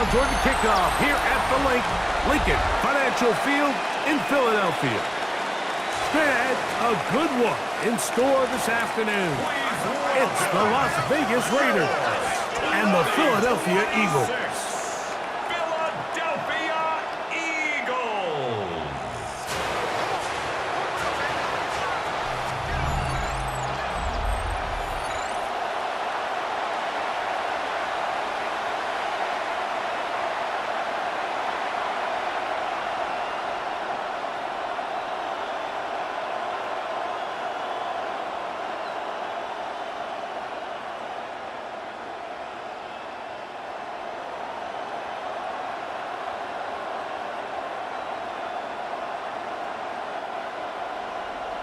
toward the kickoff here at the Lincoln Financial Field in Philadelphia. Straight ahead, a good one in store this afternoon. It's the Las Vegas Raiders and the Philadelphia Eagles.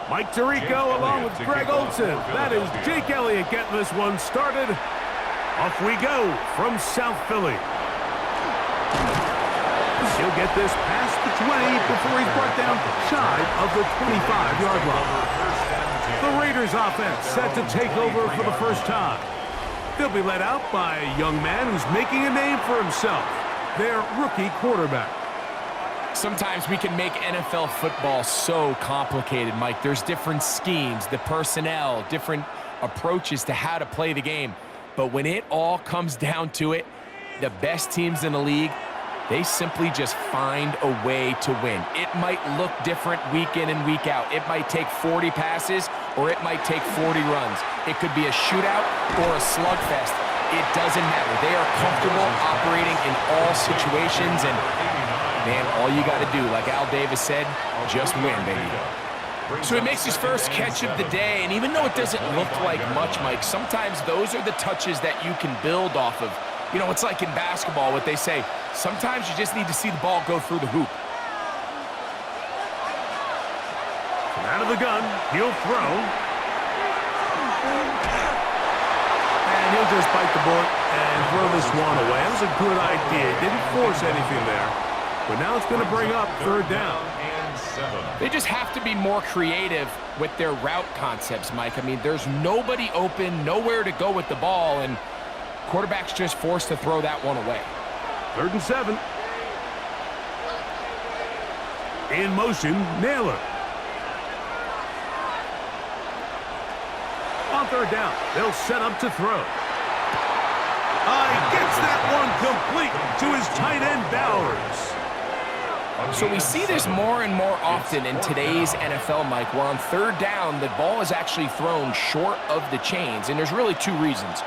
Mike Tirico along with Greg Olson. That is Jake Elliott getting this one started. Off we go from South Philly. He'll get this past the 20 before he's brought down shy of the 25-yard line. The Raiders offense set to take over for the first time. They'll be led out by a young man who's making a name for himself, their rookie quarterback. Sometimes we can make NFL football so complicated, Mike. There's different schemes, the personnel, different approaches to how to play the game. But when it all comes down to it, the best teams in the league, they simply just find a way to win. It might look different week in and week out. It might take 40 passes or it might take 40 runs. It could be a shootout or a slugfest. It doesn't matter. They are comfortable operating in all situations, and man, all you got to do, like Al Davis said, just win, baby. So he makes his first catch of the day, and even though it doesn't look like much, Mike, sometimes those are the touches that you can build off of. You know, it's like in basketball, what they say, sometimes you just need to see the ball go through the hoop. Out of the gun, he'll throw. And he'll just bite the bullet and throw this one away. That was a good idea. Didn't force anything there. But now it's going to bring up third down. They just have to be more creative with their route concepts, Mike. I mean, there's nobody open, nowhere to go with the ball, and quarterback's just forced to throw that one away. 3rd and 7. In motion, Naylor. On third down, they'll set up to throw. He gets that one complete to his tight end, Bowers. So we see this more and more often in today's NFL, Mike, where on third down, the ball is actually thrown short of the chains, and there's really two reasons.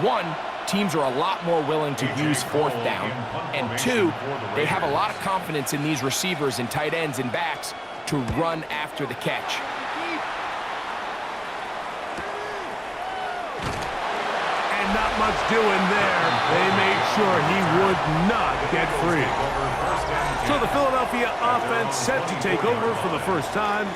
One, teams are a lot more willing to use fourth down, and two, they have a lot of confidence in these receivers and tight ends and backs to run after the catch. And not much doing there. They made sure he would not get free. So the Philadelphia offense set to take over for the first time.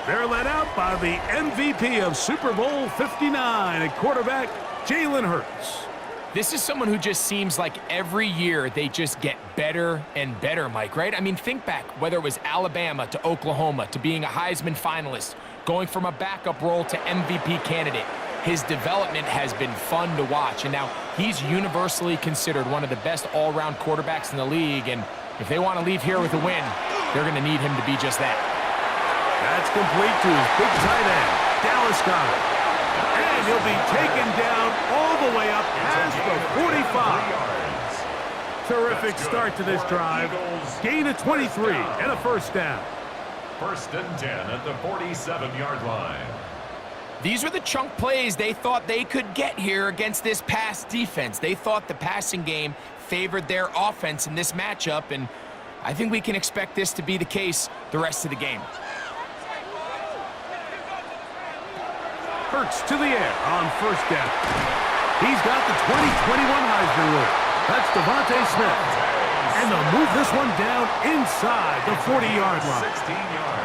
They're led out by the MVP of Super Bowl 59 at quarterback, Jalen Hurts. This is someone who just seems like every year they just get better and better, Mike, right? I mean, think back, whether it was Alabama to Oklahoma to being a Heisman finalist, going from a backup role to MVP candidate. His development has been fun to watch, and now he's universally considered one of the best all-around quarterbacks in the league, and if they want to leave here with a win, they're going to need him to be just that. That's complete to his big tight end, Dallas Goedert. And he'll be taken down all the way up past the 45. Terrific start to this drive. Gain of 23 and a first down. 1st and 10 at the 47-yard line. These are the chunk plays they thought they could get here against this pass defense. They thought the passing game favored their offense in this matchup, and I think we can expect this to be the case the rest of the game. Hurts to the air on first down. He's got the 2021 Heisman winner. That's Devontae Smith. And they'll move this one down inside the 40-yard line. 16 yards.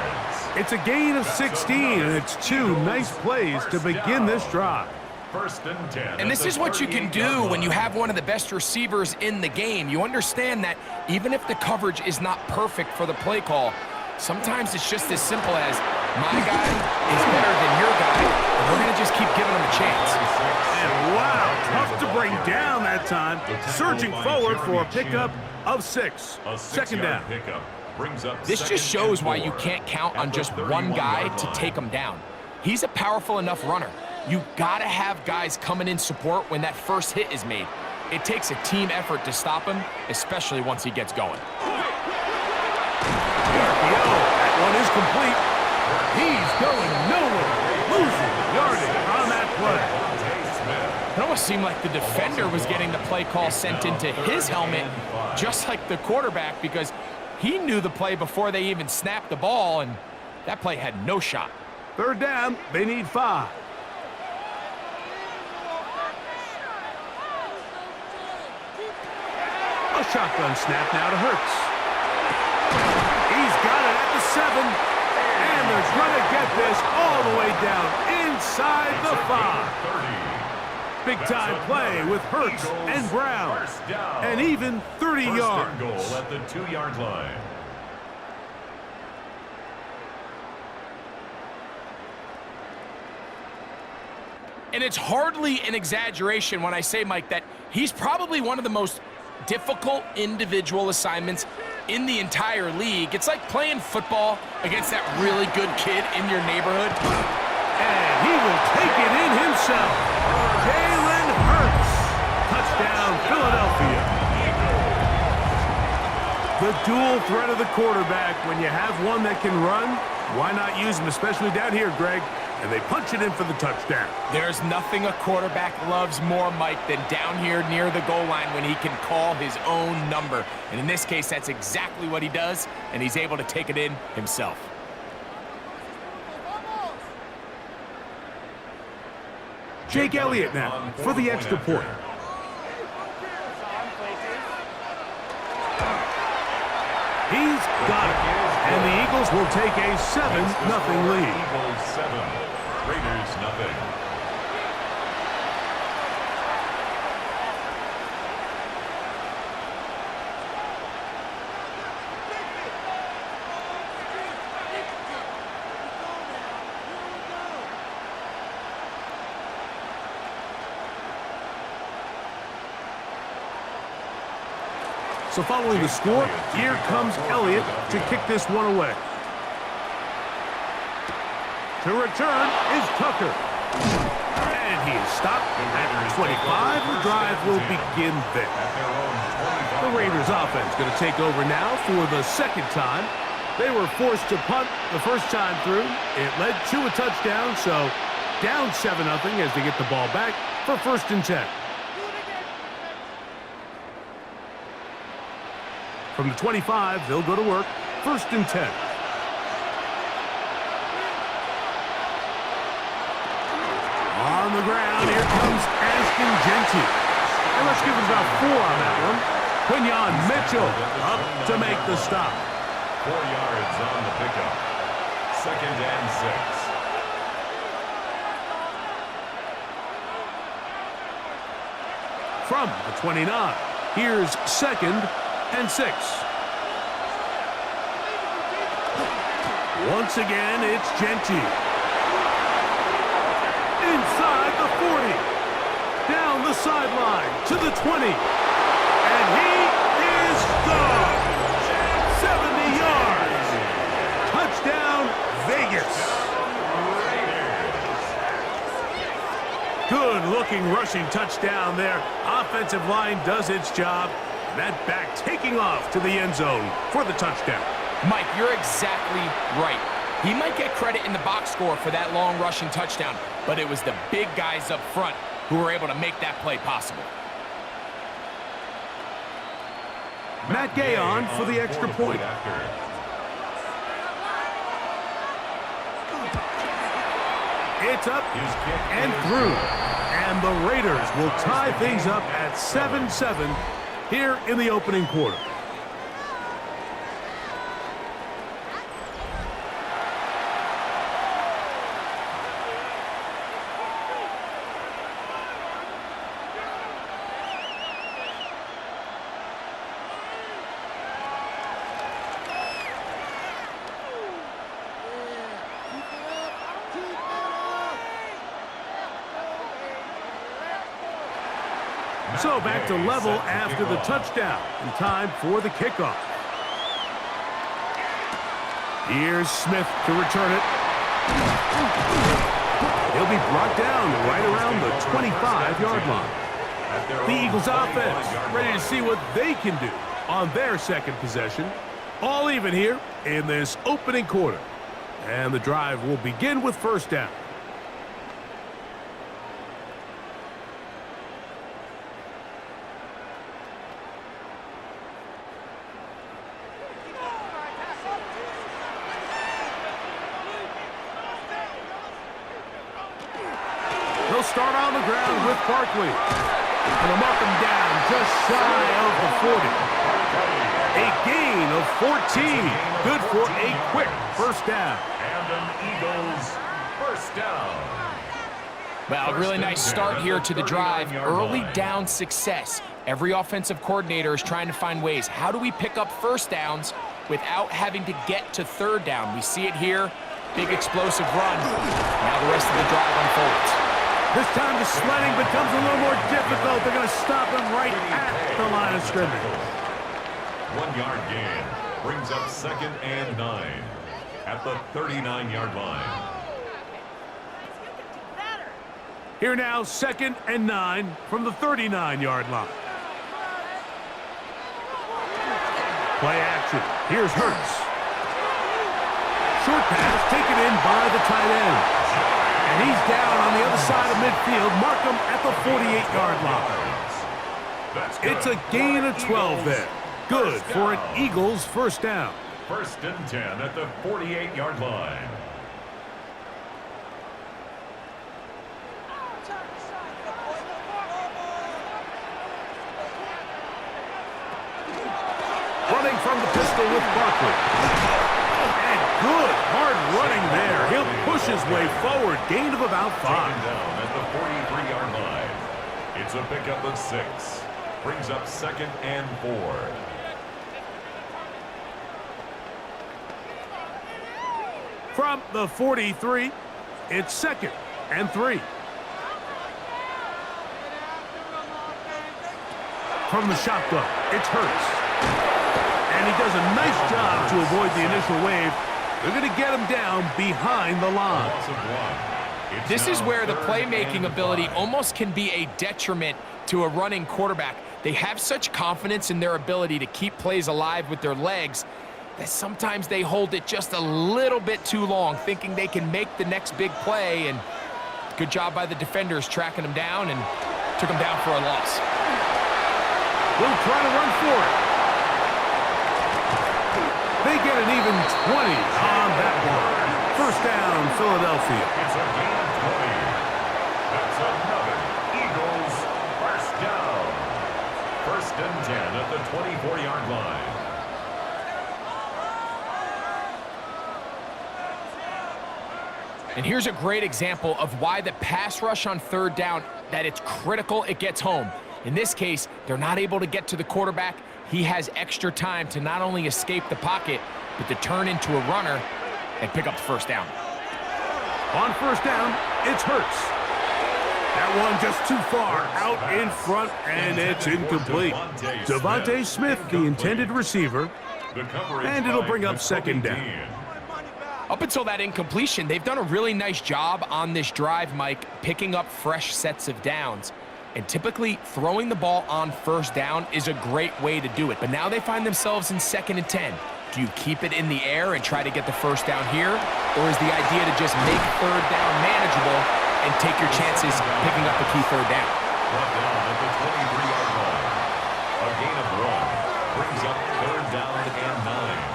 It's a gain of 16, and it's two nice plays to begin this drive. 1st and 10. And this is what you can do when you have one of the best receivers in the game. You understand that even if the coverage is not perfect for the play call, sometimes it's just as simple as, my guy is better than your guy, and we're going to just keep giving him a chance. And wow, tough to to bring down that time. Surging forward for a pickup of 6. Second down. This just shows why you can't count on just one guy to take him down. He's a powerful enough runner. You gotta have guys coming in support when that first hit is made. It takes a team effort to stop him, especially once he gets going. That one is complete. He's going nowhere. Losing yardage on that play. It almost seemed like the defender was getting the play call sent into his helmet, just like the quarterback, because he knew the play before they even snapped the ball, and that play had no shot. Third down, they need 5. A shotgun snap now to Hurts. He's got it at the 7, and they're going to get this all the way down inside the 5. Big-time play with Hurts and Brown, and even 30 yards. Goal at the 2-yard line. And it's hardly an exaggeration when I say, Mike, that he's probably one of the most difficult individual assignments in the entire league. It's like playing football against that really good kid in your neighborhood. And he will take it in himself. Jalen Hurts. Touchdown, Philadelphia. The dual threat of the quarterback. When you have one that can run, why not use him, especially down here, Greg? And they punch it in for the touchdown. There's nothing a quarterback loves more, Mike, than down here near the goal line when he can call his own number. And in this case, that's exactly what he does, and he's able to take it in himself. Jake Elliott now for the extra point. He's got it. And the Eagles will take a 7-0 lead. Eagles 7, Raiders nothing. So following the score, here comes Elliott to kick this one away. To return is Tucker. And he is stopped at 25. The drive will begin there. The Raiders offense going to take over now for the second time. They were forced to punt the first time through. It led to a touchdown, so down 7-0 as they get the ball back for 1st and 10. From the 25, they'll go to work. 1st and 10. On the ground, here comes Ashton Genty. And let's give it about 4 on that one. Quinyon Mitchell up to make the stop. 4 yards on the pickup. 2nd and 6. From the 29, here's 2nd and 6. Once again, it's Genty. Inside the 40. Down the sideline to the 20. And he is gone. 70 yards. Touchdown, Vegas. Good-looking rushing touchdown there. Offensive line does its job. That back taking off to the end zone for the touchdown. Mike, you're exactly right. He might get credit in the box score for that long rushing touchdown, but it was the big guys up front who were able to make that play possible. Matt Gay on for the extra point. It's up and through. And the Raiders will tie things up at 7-7 here in the opening quarter. So back to level after the touchdown, and time for the kickoff. Here's Smith to return it. He'll be brought down right around the 25-yard line. The Eagles offense ready to see what they can do on their second possession. All even here in this opening quarter. And the drive will begin with first down. They'll start on the ground with Barkley. And they'll mark him down just shy of the 40. A gain of 14. Good for a quick first down. And an Eagles first down. Well, a really nice start here to the drive. Early down success. Every offensive coordinator is trying to find ways. How do we pick up first downs without having to get to third down? We see it here. Big explosive run. Now the rest of the drive unfolds. This time the sledding becomes a little more difficult. They're going to stop him right at the line of scrimmage. 1 yard gain brings up 2nd and 9 at the 39-yard line. Here now, 2nd and 9 from the 39-yard line. Play action. Here's Hurts. Short pass taken in by the tight end. And he's down on the other side of midfield. Mark him at the 48-yard line. It's a gain of 12 there. Good for an Eagles first down. 1st and 10 at the 48-yard line. Running from the pistol with Barkley. And good hard running there. He'll push his way forward. Gain of about 5. Down at the 43-yard line. It's a pickup of 6. Brings up 2nd and 4. From the 43, it's 2nd and 3. From the shotgun, it's Hurts. And he does a nice job to avoid the initial wave. They're going to get him down behind the line. This is where the playmaking ability almost can be a detriment to a running quarterback. They have such confidence in their ability to keep plays alive with their legs that sometimes they hold it just a little bit too long, thinking they can make the next big play. And good job by the defenders tracking him down and took him down for a loss. We'll try to run for it. They get an even 20 on that one. First down, Philadelphia. It's a gain of 20. That's another Eagles first down. 1st and 10 at the 24-yard line. And here's a great example of why the pass rush on 3rd down, that it's critical it gets home. In this case, they're not able to get to the quarterback. He has extra time to not only escape the pocket, but to turn into a runner and pick up the first down. On first down, it's Hurts. That one just too far out in front, and it's incomplete. Devontae Smith, the intended receiver, and it'll bring up 2nd down. Up until that incompletion, they've done a really nice job on this drive, Mike, picking up fresh sets of downs. And typically, throwing the ball on first down is a great way to do it. But now they find themselves in 2nd and 10. Do you keep it in the air and try to get the first down here? Or is the idea to just make 3rd down manageable and take your chances picking up the key 3rd down? Brought down at the 23-yard line. A gain of 1 brings up 3rd down and 9.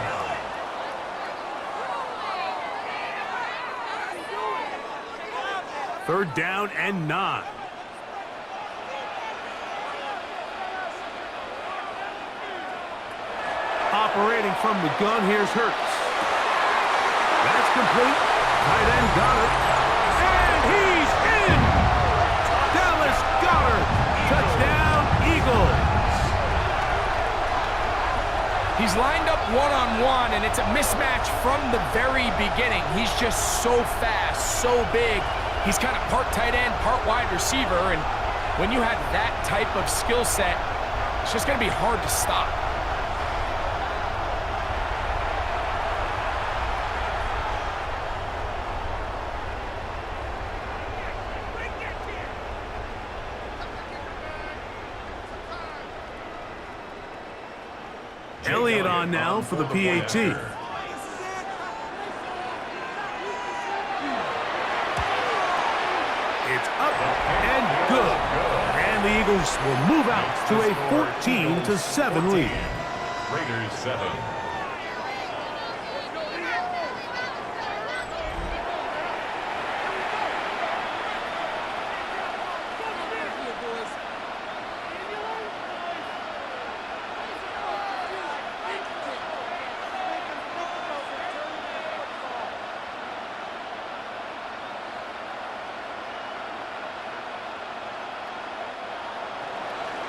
Third down and 9. Operating from the gun, here's Hurts. That's complete. Tight end got it. And he's in! Dallas Goedert. Touchdown, Eagles. He's lined up one-on-one, and it's a mismatch from the very beginning. He's just so fast, so big. He's kind of part tight end, part wide receiver, and When you have that type of skill set, it's just going to be hard to stop. Elliott on now for the PAT. It's up and good. And the Eagles will move out to a 14-7 lead. Raiders 7.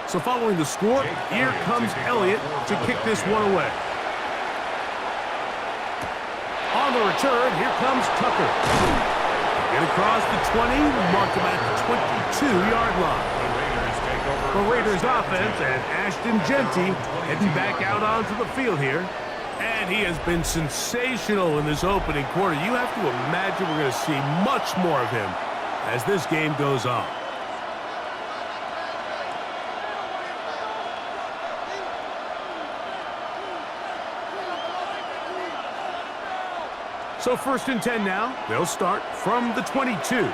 So following the score, here comes Elliott to kick this one away. On the return, here comes Tucker. Get across the 20, mark him at the 22-yard line. The Raiders offense and Ashton Genty heading back out onto the field here. And he has been sensational in this opening quarter. You have to imagine we're going to see much more of him as this game goes on. So 1st and 10 now. They'll start from the 22.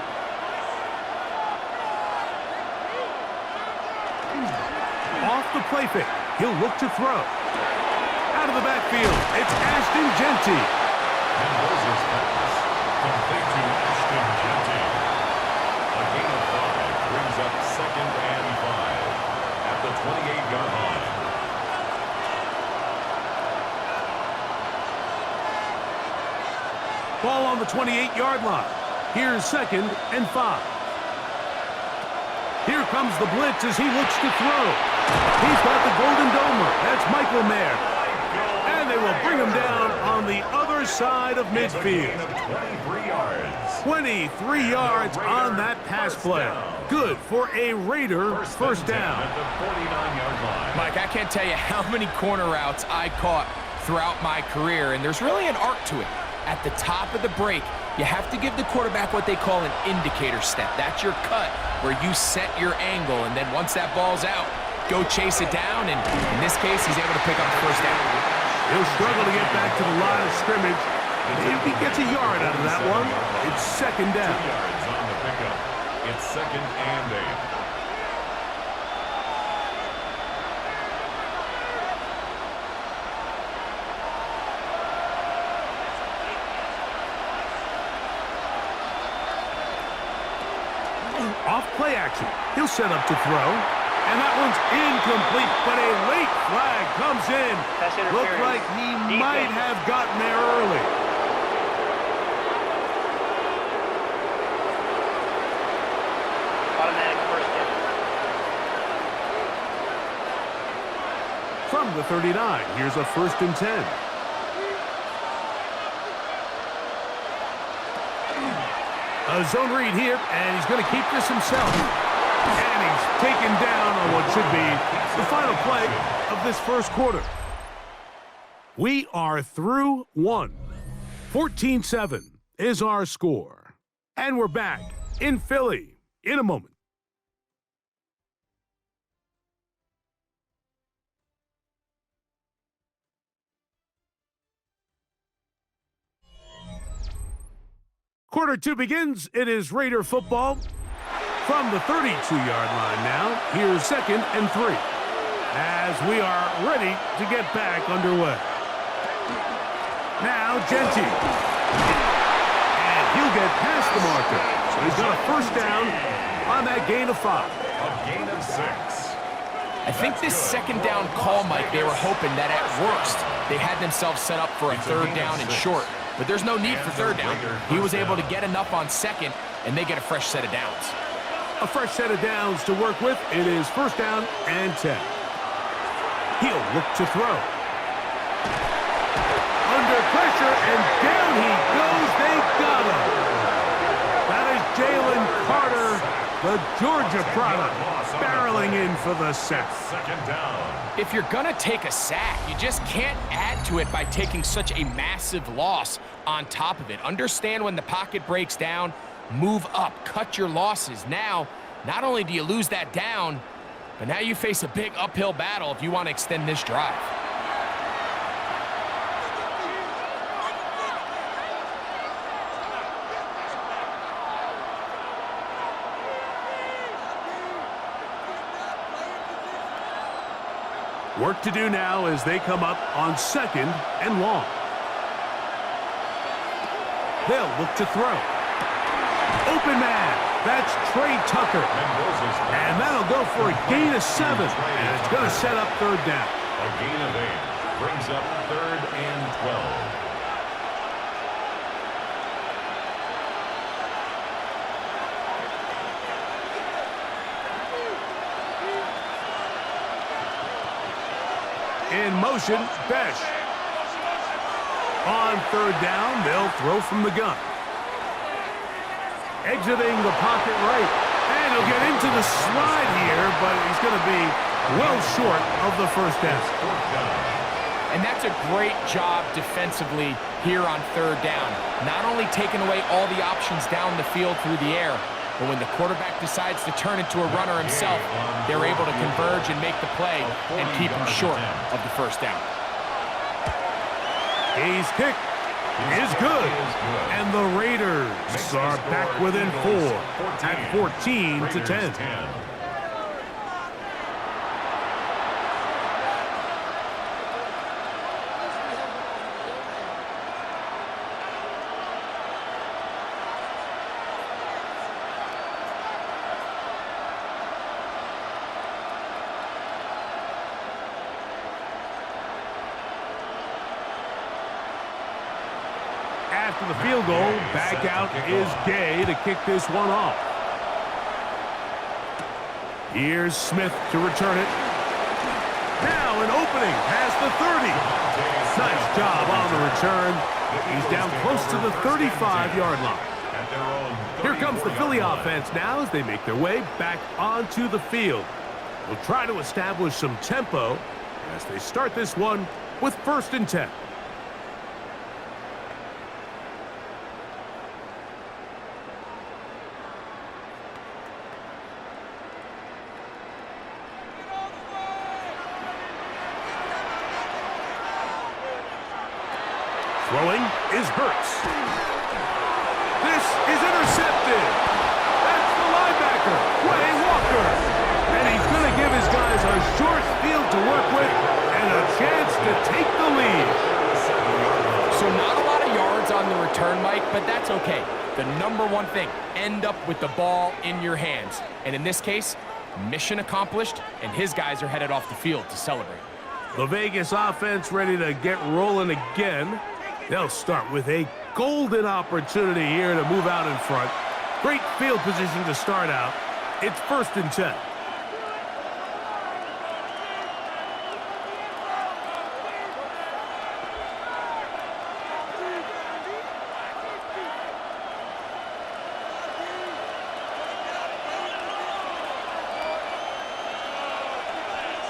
Off the play fake. He'll look to throw. Out of the backfield, it's Ashton Genty. And Moses pass. Complete to Ashton Genty. A gain of 5 brings up 2nd and 5 at the 28-yard line. Ball on the 28-yard line. Here's 2nd and 5. Here comes the blitz as he looks to throw. He's got the golden domer. That's Michael Mayer. And they will bring him down on the other side of midfield. 23 yards. 23 yards on that pass play. Good for a Raider first down. At the 49-yard line. Mike, I can't tell you how many corner routes I caught throughout my career, and there's really an art to it. At the top of the break, you have to give the quarterback what they call an indicator step. That's your cut, where you set your angle, and then once that ball's out, go chase it down, and in this case, he's able to pick up the first down. He'll struggle to get back to the line of scrimmage. If he gets a yard out of that one, it's 2nd down. 2 yards on the pickup. It's 2nd and 8. Off play action. He'll set up to throw. And that one's incomplete, but a late flag comes in. Looked like he might have gotten there early. Automatic first down. From the 39, here's a 1st and 10. A zone read here, and he's going to keep this himself. And he's taken down on what should be the final play of this first quarter. We are through one. 14-7 is our score. And we're back in Philly in a moment. Quarter 2 begins. It is Raider football from the 32-yard line now. Here's 2nd and 3 as we are ready to get back underway. Now Genty. And he'll get past the marker. So he's got a first down on that gain of 5. A gain of 6. I think this 2nd down call, Mike, they were hoping that at worst they had themselves set up for a 3rd down and short. But there's no need for 3rd down. He was able to get enough on 2nd, and they get a fresh set of downs. A fresh set of downs to work with. It is 1st down and 10. He'll look to throw. Under pressure, and down he goes. They got him. That is Jalen Carter, the Georgia product. barreling in for the sack. Second down. If you're going to take a sack, you just can't add to it by taking such a massive loss on top of it. Understand when the pocket breaks down, move up, cut your losses. Now, not only do you lose that down, but now you face a big uphill battle if you want to extend this drive. Work to do now as they come up on 2nd and long. They'll look to throw. Open man. That's Trey Tucker. And that'll go for a gain of 7. And it's going to set up 3rd down. A gain of 8 brings up 3rd and 12. In motion, Besh. On 3rd down, they'll throw from the gun. Exiting the pocket right. And he'll get into the slide here, but he's going to be well short of the 1st down. And that's a great job defensively here on 3rd down. Not only taking away all the options down the field through the air, but when the quarterback decides to turn into a runner himself, they're able to converge and make the play and keep him short of the 1st down. His kick is good. And the Raiders are back within 4 at 14-10. After the field goal, back out is Gay to kick this one off. Here's Smith to return it. Now an opening past the 30. Nice job on the return. He's down close to the 35-yard line. Here comes the Philly offense now as they make their way back onto the field. They'll try to establish some tempo as they start this one with 1st and 10. Throwing is Hurts. This is intercepted. That's the linebacker, Quay Walker. And he's going to give his guys a short field to work with and a chance to take the lead. So not a lot of yards on the return, Mike, but that's okay. The number one thing, end up with the ball in your hands. And in this case, mission accomplished, and his guys are headed off the field to celebrate. The Vegas offense ready to get rolling again. They'll start with a golden opportunity here to move out in front. Great field position to start out. It's 1st and 10.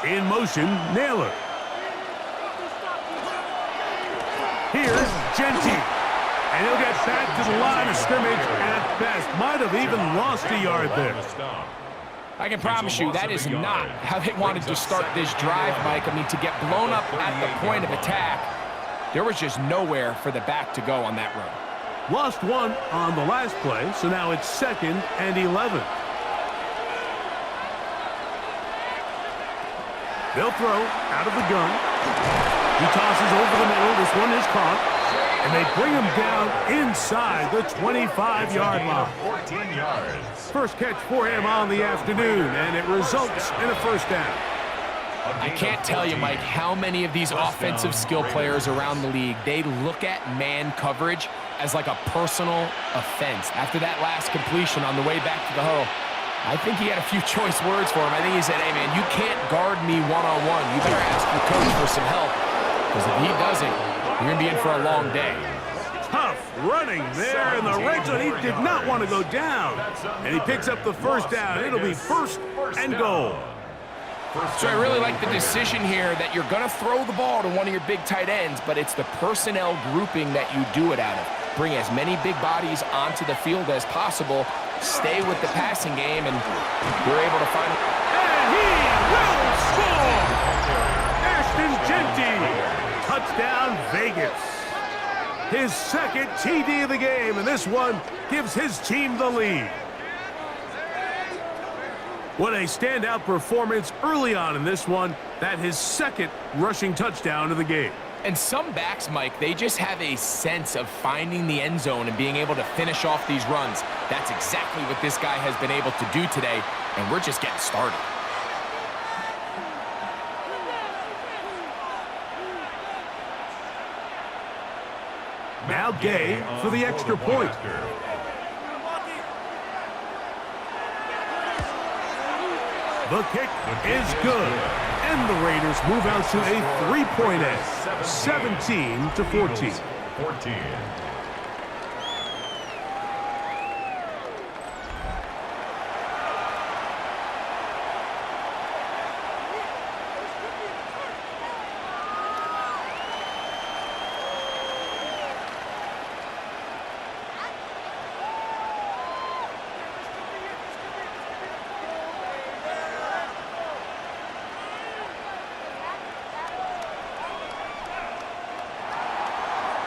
In motion, Naylor. Here's Genty. And he'll get back to the line of scrimmage at best. Might have even lost a yard there. I can promise you that is not how they wanted to start this drive, Mike. I mean, to get blown up at the point of attack, there was just nowhere for the back to go on that run. Lost 1 on the last play, so now it's 2nd and 11. They'll throw out of the gun. He tosses over the middle. This one is caught. And they bring him down inside the 25-yard line. 14 yards. First catch for him on the afternoon, and it results in a 1st down. I can't tell you, Mike, how many of these offensive skill players around the league, they look at man coverage as like a personal offense. After that last completion on the way back to the huddle, I think he had a few choice words for him. I think he said, hey, man, you can't guard me one-on-one. You better ask your coach for some help, because if he doesn't, you're going to be in for a long day. Tough running there in the red zone. He did not want to go down. And he picks up the first down. It'll be first and goal. So I really like the decision here that you're going to throw the ball to one of your big tight ends, but it's the personnel grouping that you do it out of. Bring as many big bodies onto the field as possible, stay with the passing game, and you're able to find... And he will score! Ashton Jeanty, touchdown Vegas. His second TD of the game, and this one gives his team the lead. What a standout performance early on in this one. That his second rushing touchdown of the game. And some backs, Mike, they just have a sense of finding the end zone and being able to finish off these runs. That's exactly what this guy has been able to do today, and we're just getting started. Now Gay for the extra point. The kick is good. And the Raiders move out to a three-point edge, 17-14.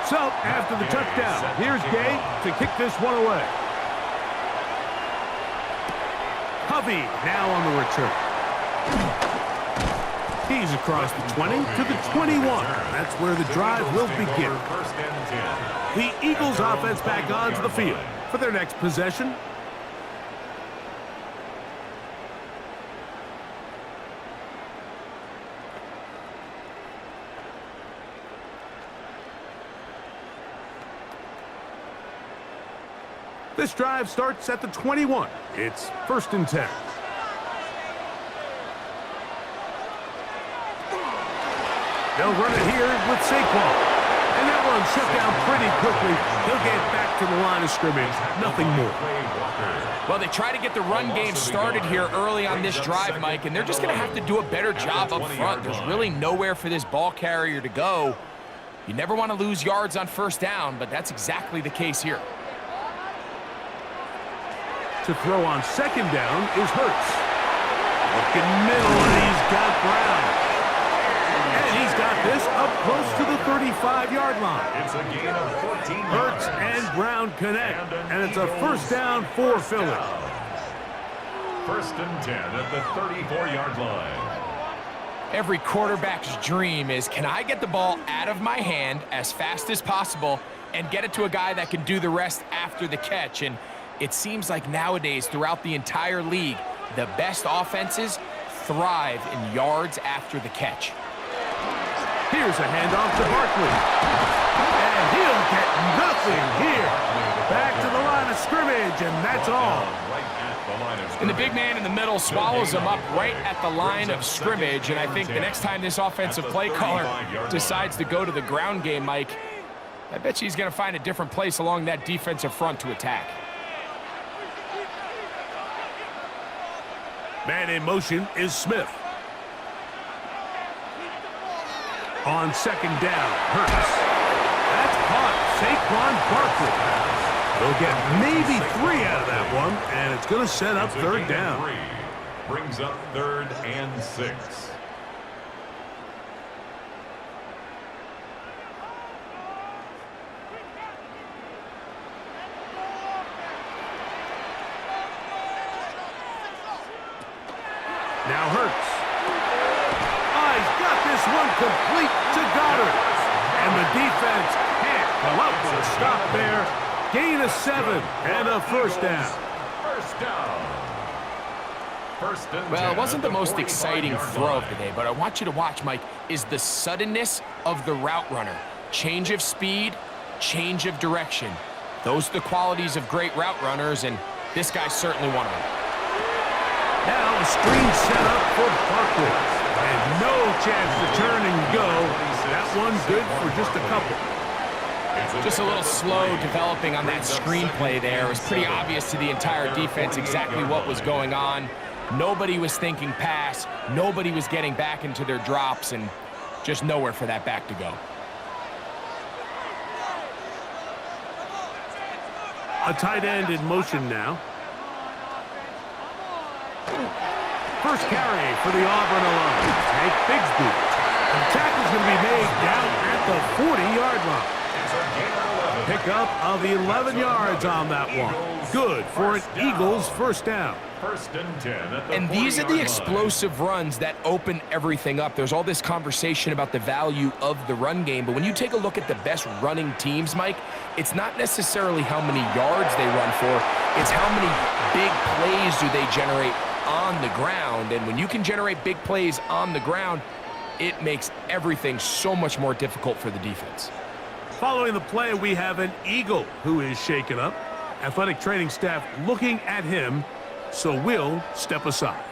So, after the touchdown, here's Gay to kick this one away. Hovey now on the return. He's across the 20 to the 21. That's where the drive will begin. The Eagles offense back onto the field for their next possession. This drive starts at the 21. It's 1st and 10. They'll run it here with Saquon. And that one shut down pretty quickly. He'll get back to the line of scrimmage. Nothing more. Well, they try to get the run game started here early on this drive, Mike, and they're just going to have to do a better job up front. There's really nowhere for this ball carrier to go. You never want to lose yards on 1st down, but that's exactly the case here. To throw on 2nd down is Hurts. Looking middle, and he's got Brown. And he's got this up close to the 35-yard line. It's a gain of 14 yards. Hurts and Brown connect, and it's a 1st down for Philly. 1st and 10 at the 34-yard line. Every quarterback's dream is, can I get the ball out of my hand as fast as possible and get it to a guy that can do the rest after the catch? And it seems like nowadays, throughout the entire league, the best offenses thrive in yards after the catch. Here's a handoff to Barkley. And he'll get nothing here. Back to the line of scrimmage, and that's all. And the big man in the middle swallows him up right at the line of scrimmage. And I think the next time this offensive play caller decides to go to the ground game, Mike, I bet you he's going to find a different place along that defensive front to attack. Man in motion is Smith. On 2nd down, Hurts. That's caught. Saquon Barkley. They'll get maybe 3 out of that one, and it's going to set up 3rd down. Brings up 3rd and 6. Now Hurts. He's got this one complete to Goddard. And the defense can't come up with a stop there. Gain of 7 and a 1st down. 1st down. 1st and 10. Well, it wasn't the most exciting throw of the day, but I want you to watch, Mike, is the suddenness of the route runner. Change of speed, change of direction. Those are the qualities of great route runners, and this guy's certainly one of them. Now a screen set up for Barkley. And no chance to turn and go. That one good for just a couple. Just a little slow developing on that screenplay there. It was pretty obvious to the entire defense exactly what was going on. Nobody was thinking pass. Nobody was getting back into their drops, and just nowhere for that back to go. A tight end in motion now. First carry for the Auburn alum. Tank Bigsby. The tackle's going to be made down at the 40-yard line. Pickup of 11 yards on that one. Good for an Eagles first down. First and 10 at the And these are the 40-yard explosive runs that open everything up. There's all this conversation about the value of the run game, but when you take a look at the best running teams, Mike, it's not necessarily how many yards they run for, it's how many big plays do they generate on the ground. And when you can generate big plays on the ground, it makes everything so much more difficult for the defense. Following the play, we have an Eagle who is shaken up. Athletic training staff looking at him, so we'll step aside.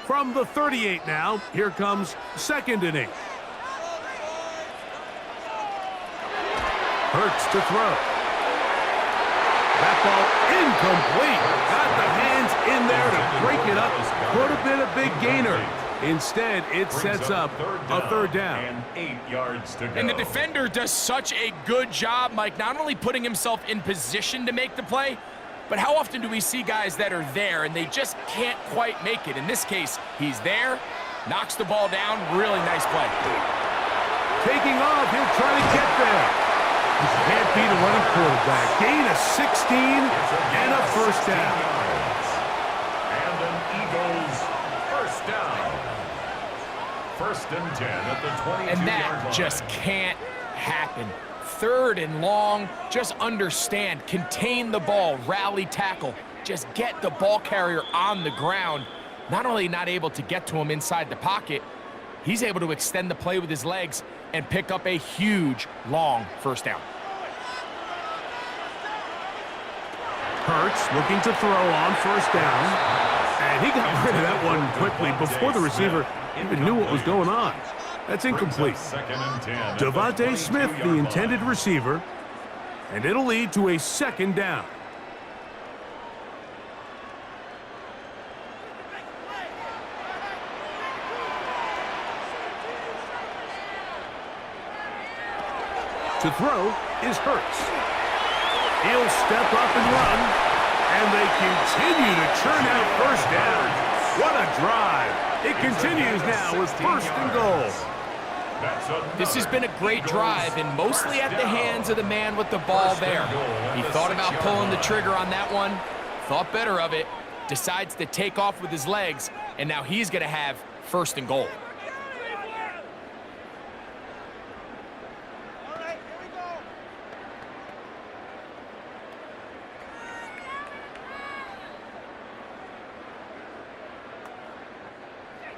From the 38 now, here comes 2nd and 8. Hurts to throw. That ball incomplete. Got the hands in there to break it up. Could have been a big gainer. Instead, it sets up a third down. And 8 yards to go. And the defender does such a good job, Mike, not only putting himself in position to make the play, but how often do we see guys that are there and they just can't quite make it? In this case, he's there, knocks the ball down, really nice play. Taking off, he'll try to get there. You can't beat a running quarterback. Gain of 16 and a first down. And an Eagles first down. First and 10 at the 22-yard line. And that just can't happen. 3rd and long, just understand, contain the ball, rally tackle, just get the ball carrier on the ground. Not only not able to get to him inside the pocket, he's able to extend the play with his legs and pick up a huge, long first down. Hurts looking to throw on first down. And he got rid of that one quickly before the receiver even knew what was going on. That's incomplete. Devontae Smith, the intended receiver, and it'll lead to a 2nd down. To throw is Hurts. He'll step up and run, and they continue to churn out first down. What a drive. It continues now with 1st and goal. This has been a great drive, and mostly at the hands of the man with the ball there. He thought about pulling the trigger on that one, thought better of it, decides to take off with his legs, and now he's going to have 1st and goal.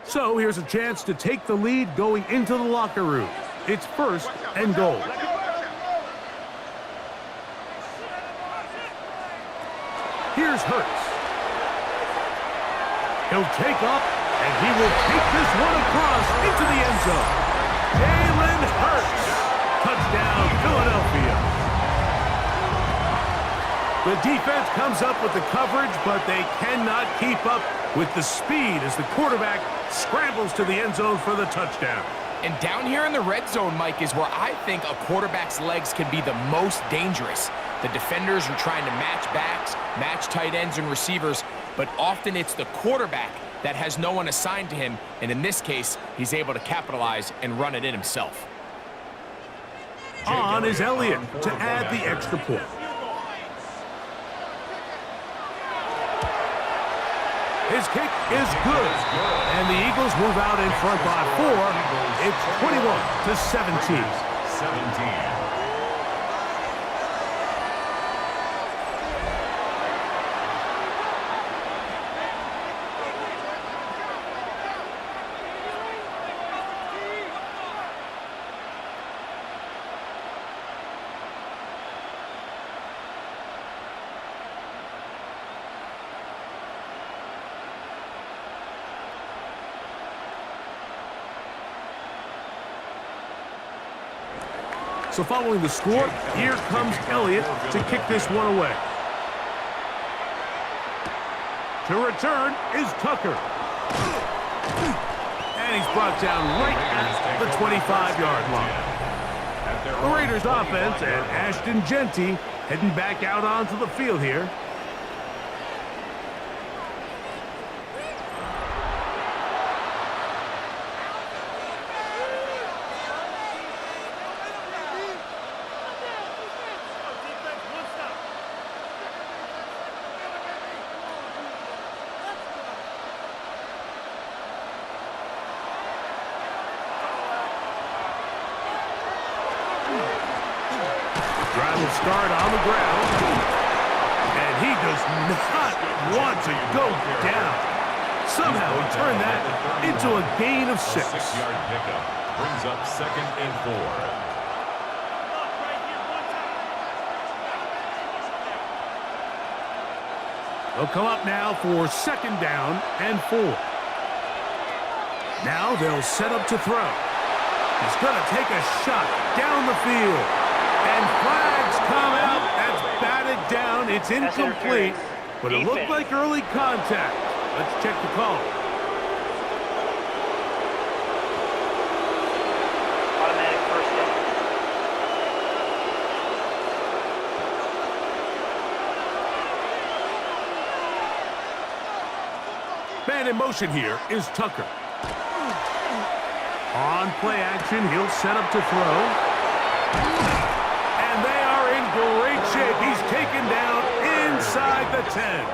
So here's a chance to take the lead going into the locker room. It's 1st and goal. Here's Hurts. He'll take up, and he will take this one across into the end zone. Jalen Hurts. Touchdown, Philadelphia. The defense comes up with the coverage, but they cannot keep up with the speed as the quarterback scrambles to the end zone for the touchdown. And down here in the red zone, Mike, is where I think a quarterback's legs can be the most dangerous. The defenders are trying to match backs, match tight ends and receivers, but often it's the quarterback that has no one assigned to him, and in this case, he's able to capitalize and run it in himself. On is Elliott to add the extra point. His kick is good, and the Eagles move out in front by 4. It's 21-17. 17. So following the score, here comes Elliott to kick this one away. To return is Tucker. And he's brought down right at the 25-yard line. The Raiders offense and Ashton Jeanty heading back out onto the field here. Drive will start on the ground. And he does not want to go down. Somehow he turned that into a gain of 6. 6-yard pickup brings up 2nd and 4. They'll come up now for 2nd down and 4. Now they'll set up to throw. He's going to take a shot down the field. And flags come out. That's batted down. It's incomplete. But it looked like early contact. Let's check the call. Automatic first down. Man in motion here is Tucker. On play action, he'll set up to throw. And they are in great shape. He's taken down inside the 10.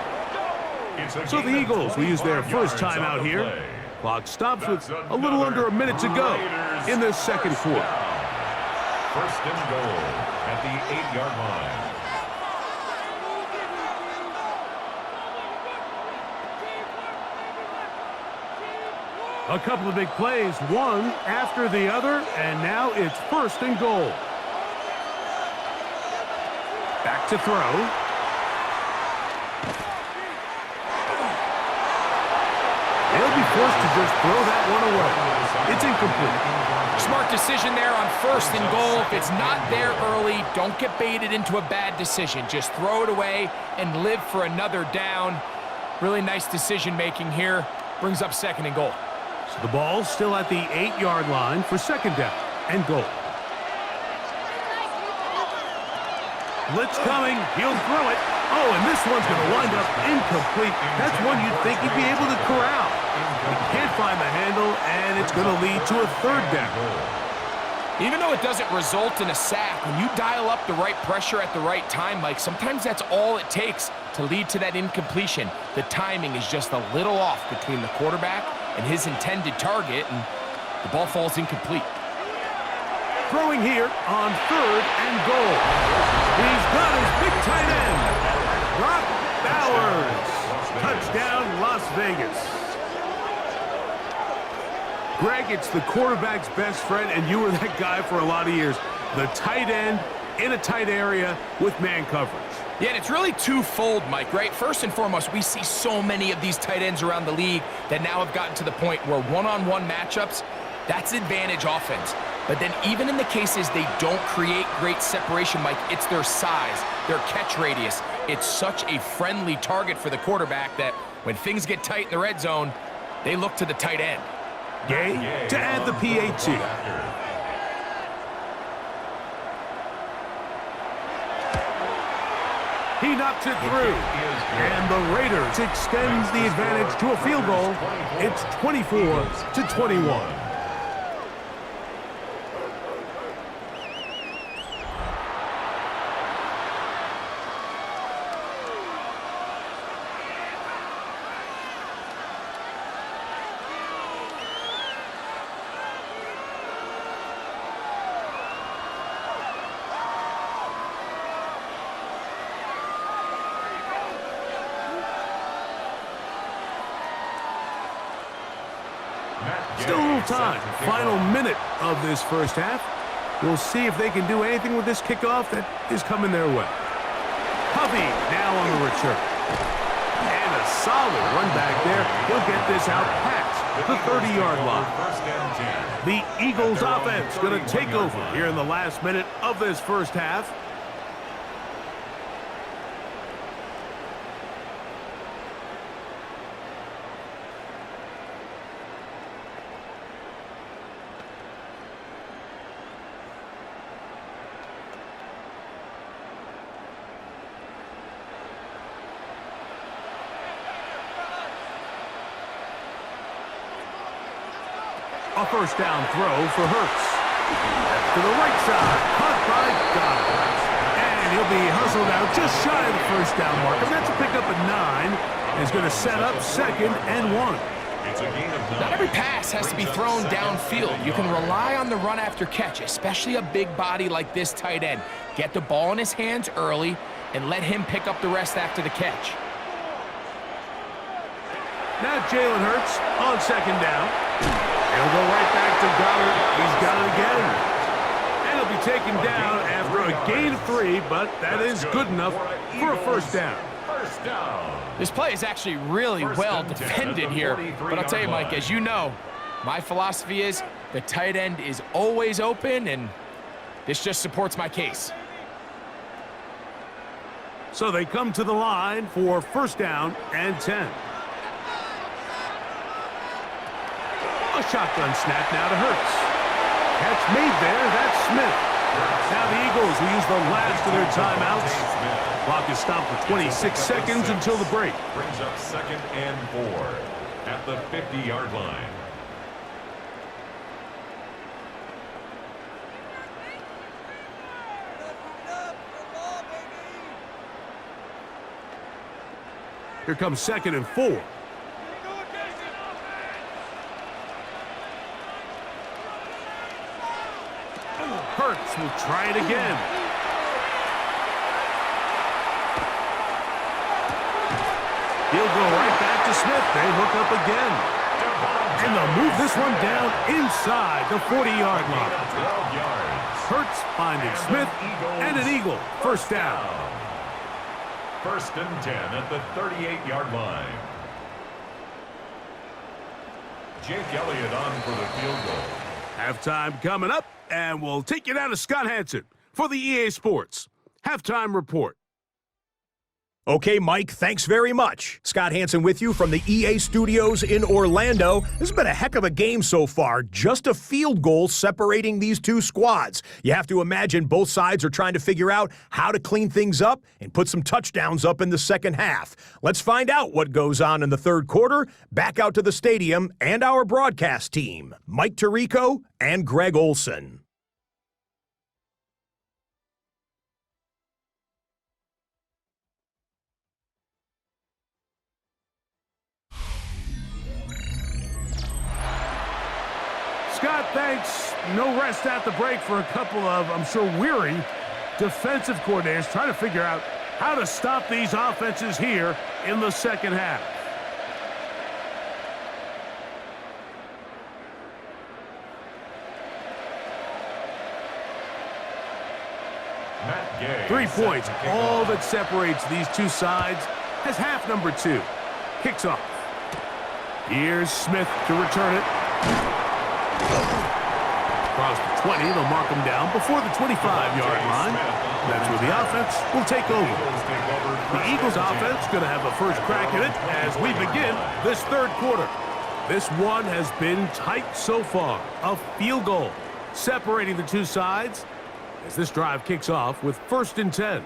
So the Eagles will use their first time out here. Clock stops with a little under a minute to go in the 2nd quarter. 1st and goal at the 8-yard line. A couple of big plays, one after the other, and now it's 1st and goal. Back to throw. He'll be forced to just throw that one away. It's incomplete. Smart decision there on 1st and goal. If it's not there early, don't get baited into a bad decision. Just throw it away and live for another down. Really nice decision-making here. Brings up 2nd and goal. So the ball's still at the 8-yard line for 2nd down and goal. Blitz coming. He'll throw it. Oh, and this one's going to wind up incomplete. That's one you'd think he'd be able to corral. He can't find the handle, and it's going to lead to a 3rd down. Even though it doesn't result in a sack, when you dial up the right pressure at the right time, Mike, sometimes that's all it takes to lead to that incompletion. The timing is just a little off between the quarterback and his intended target, and the ball falls incomplete. Throwing here on 3rd and goal. He's got his big tight end, Brock Bowers. Touchdown, Las Vegas. Greg, it's the quarterback's best friend, and you were that guy for a lot of years. The tight end in a tight area with man coverage. Yeah, and it's really twofold, Mike, right? First and foremost, we see so many of these tight ends around the league that now have gotten to the point where one-on-one matchups, that's advantage offense. But then even in the cases they don't create great separation, Mike, it's their size, their catch radius. It's such a friendly target for the quarterback that when things get tight in the red zone, they look to the tight end. Gay to add the PAT. He knocks it through. And the Raiders extends the advantage to a field goal. It's 24-21. Still a little time. Final minute of this first half. We'll see if they can do anything with this kickoff that is coming their way. Covey now on the return. And a solid run back there. He'll get this out past the 30-yard line. First and 10. The Eagles offense going to take over here in the last minute of this first half. A first down throw for Hurts. To the right side, caught by Goddard. And he'll be hustled out just shy of the first down mark. And that's a pickup at 9. And he's going to set up 2nd and 1. It's a gain of 9. Not every pass has to be thrown downfield. You can rely on the run after catch, especially a big body like this tight end. Get the ball in his hands early and let him pick up the rest after the catch. Now Jalen Hurts on 2nd down. He'll go right back to Goddard. He's got it again. And he'll be taken down after a gain of 3, but that is good enough for a first down. First down. This play is actually really well defended here. But I'll tell you, Mike, as you know, my philosophy is the tight end is always open, and this just supports my case. So they come to the line for first down and 10. A shotgun snap now to Hurts. Catch made there. That's Smith. Now the Eagles will use the last of their timeouts. Clock is stopped for 26 seconds until the break. Brings up 2nd and 4 at the 50-yard line. Here comes 2nd and 4. Hurts will try it again. He'll go right back to Smith. They hook up again. And they'll move this one down inside the 40-yard line. 12 yards. Hurts finding Smith and an Eagle. First down. First and 10 at the 38-yard line. Jake Elliott on for the field goal. Halftime coming up, and we'll take you down to Scott Hansen for the EA Sports Halftime Report. Okay, Mike, thanks very much. Scott Hansen with you from the EA Studios in Orlando. This has been a heck of a game so far. Just a field goal separating these two squads. You have to imagine both sides are trying to figure out how to clean things up and put some touchdowns up in the second half. Let's find out what goes on in the third quarter. Back out to the stadium and our broadcast team, Mike Tirico and Greg Olson. Scott, thanks. No rest at the break for a couple of, I'm sure, weary defensive coordinators trying to figure out how to stop these offenses here in the second half. Matt Gay 3 points, set to kick all off. that separates these two sides as half number 2 kicks off. Here's Smith to return it. Across the 20, they'll mark him down before the 25-yard line. That's where the offense will take over. The Eagles offense going to have a first crack at it as we begin this third quarter. This one has been tight so far. A field goal separating the two sides as this drive kicks off with 1st and 10.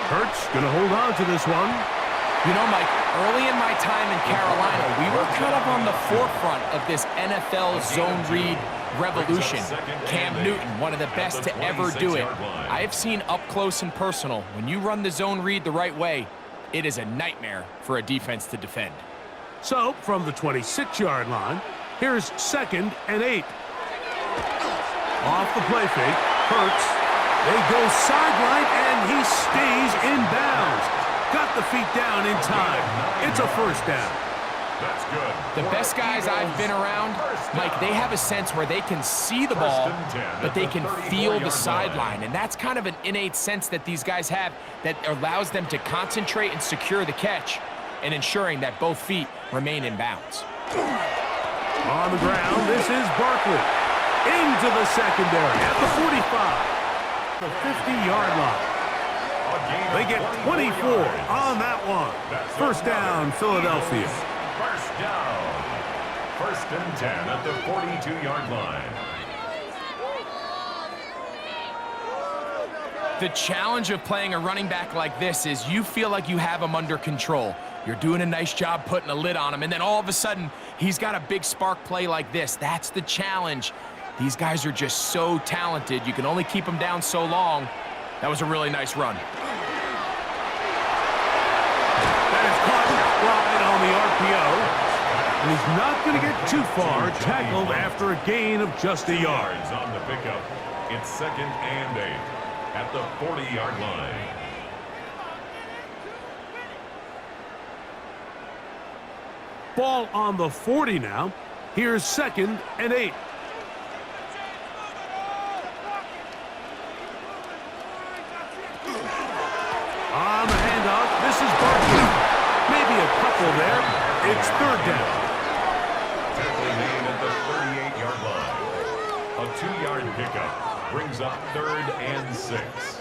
Hurts going to hold on to this one. You know, Mike, early in my time in Carolina, we were kind of on the forefront of this NFL zone read revolution. Cam Newton, one of the best to ever do it. I have seen up close and personal, when you run the zone read the right way, it is a nightmare for a defense to defend. So, from the 26-yard line, here's 2nd and 8. Off the play fake, Hurts. They go sideline, and he stays in bounds. Got the feet down in time. It's a first down. That's good. The best guys I've been around, Mike, they have a sense where they can see the ball, but they can feel the sideline. And that's kind of an innate sense that these guys have that allows them to concentrate and secure the catch and ensuring that both feet remain in bounds. On the ground, this is Barkley. Into the secondary at the 45. The 50-yard line. They get 24 on that one. First down, Philadelphia. First down. First and 10 at the 42-yard line. The challenge of playing a running back like this is you feel like you have him under control. You're doing a nice job putting a lid on him, and then all of a sudden, he's got a big spark play like this. That's the challenge. These guys are just so talented. You can only keep them down so long. That was a really nice run. That is caught right on the RPO. And he's not going to get too far, tackled after a gain of just a yard. On the pickup, it's second and 8 at the 40-yard line. Ball on the 40 now. Here's second and 8. On the handoff, this is Barkley. Maybe a couple there. It's third down. Tackling made at the 38-yard line. A 2-yard pickup brings up third and 6.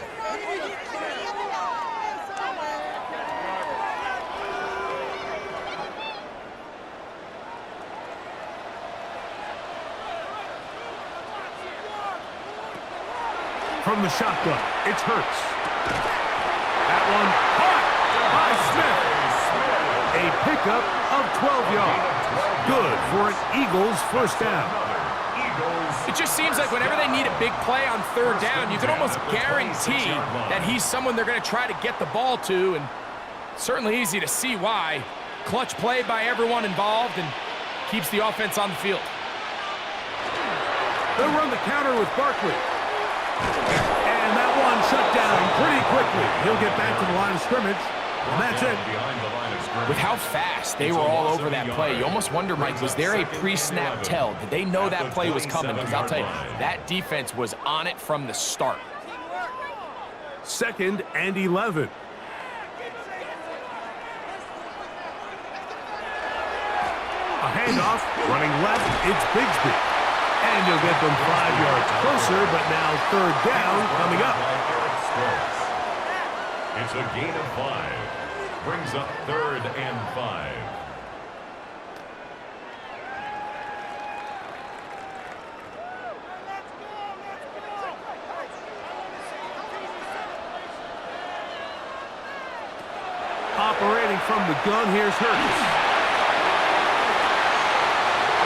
From the shotgun, it's Hurts. That one caught by Smith. A pickup of 12 yards. Good for an Eagles first down. It just seems like whenever they need a big play on third down, you can almost guarantee that he's someone they're going to try to get the ball to, and certainly easy to see why. Clutch play by everyone involved and keeps the offense on the field. They'll run the counter with Barkley. And that one shut down pretty quickly. He'll get back to the line of scrimmage, and that's it. With how fast they were all over that play, you almost wonder, Mike, was there a pre-snap tell? Did they know that play was coming? Because I'll tell you, that defense was on it from the start. Second and 11. A handoff, running left, it's Bigsby. And you'll get them 5 yards closer, but now third down coming up. It's a gain of 5. Brings up third and 5. Operating from the gun, here's Hurts.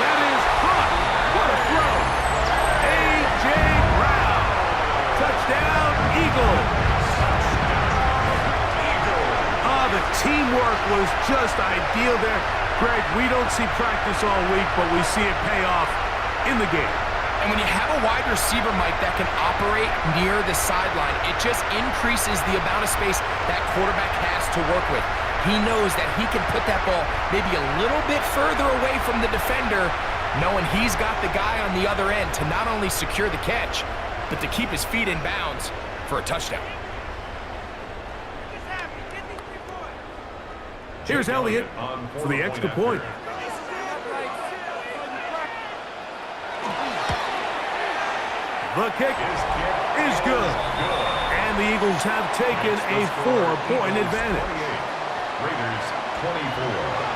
That is hot. What a throw. A.J. Brown. Touchdown, Eagles. The teamwork was just ideal there. Greg, we don't see practice all week, but we see it pay off in the game. And when you have a wide receiver, Mike, that can operate near the sideline, it just increases the amount of space that quarterback has to work with. He knows that he can put that ball maybe a little bit further away from the defender, knowing he's got the guy on the other end to not only secure the catch, but to keep his feet in bounds for a touchdown. Here's Elliott for the extra point. The kick is good. And the Eagles have taken a 4-point advantage. Raiders 24.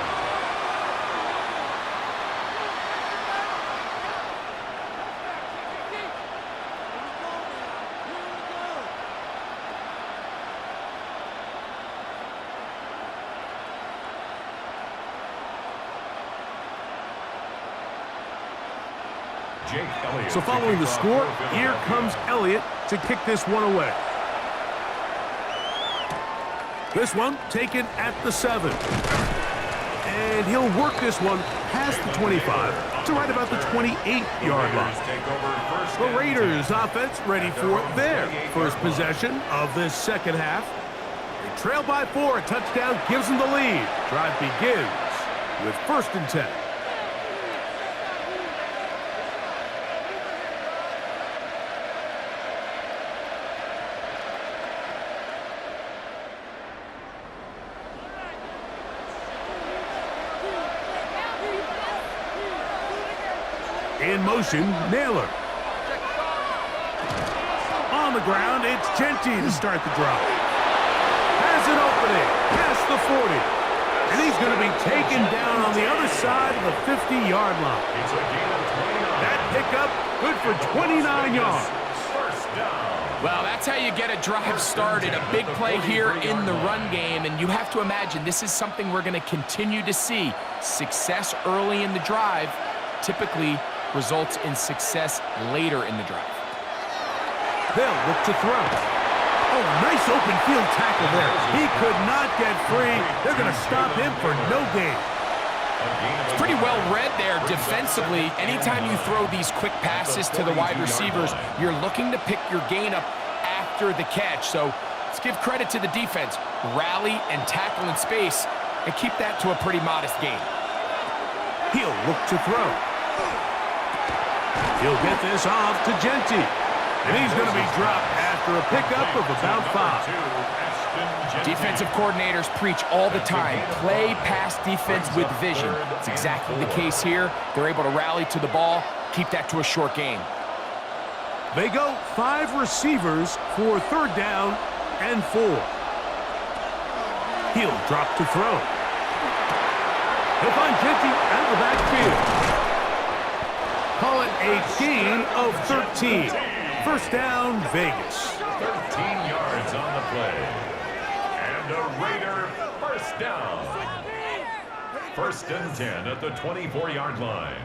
So following the score, here comes Elliott to kick this one away. This one taken at the 7. And he'll work this one past the 25 to right about the 28-yard line. The Raiders offense ready for their first possession of this second half. They trail by 4. A touchdown gives them the lead. Drive begins with 1st and 10. In motion, Naylor. On the ground, it's Genty to start the drive. Has an opening past the 40. And he's going to be taken down on the other side of the 50-yard line. It's a gain of 29. That pickup, good for 29 yards. First down. Well, that's how you get a drive started. A big play here in the run game, and you have to imagine this is something we're going to continue to see. Success early in the drive typically results in success later in the drive. They'll look to throw. Oh, nice open field tackle there. He could not get free. They're going to stop him for no gain. It's pretty well read there defensively. Anytime you throw these quick passes to the wide receivers, you're looking to pick your gain up after the catch. So let's give credit to the defense. Rally and tackle in space and keep that to a pretty modest gain. He'll look to throw. He'll get this off to Genty. And he's going to be dropped after a pickup of about 5. Defensive coordinators preach all the time, play pass defense with vision. It's exactly the case here. They're able to rally to the ball, keep that to a short gain. They go 5 receivers for 3rd down and 4. He'll drop to throw. He'll find Genty out of the backfield. Call it a gain of 13. 1st down, Vegas. 13 yards on the play. And a Raider first down. 1st and 10 at the 24-yard line.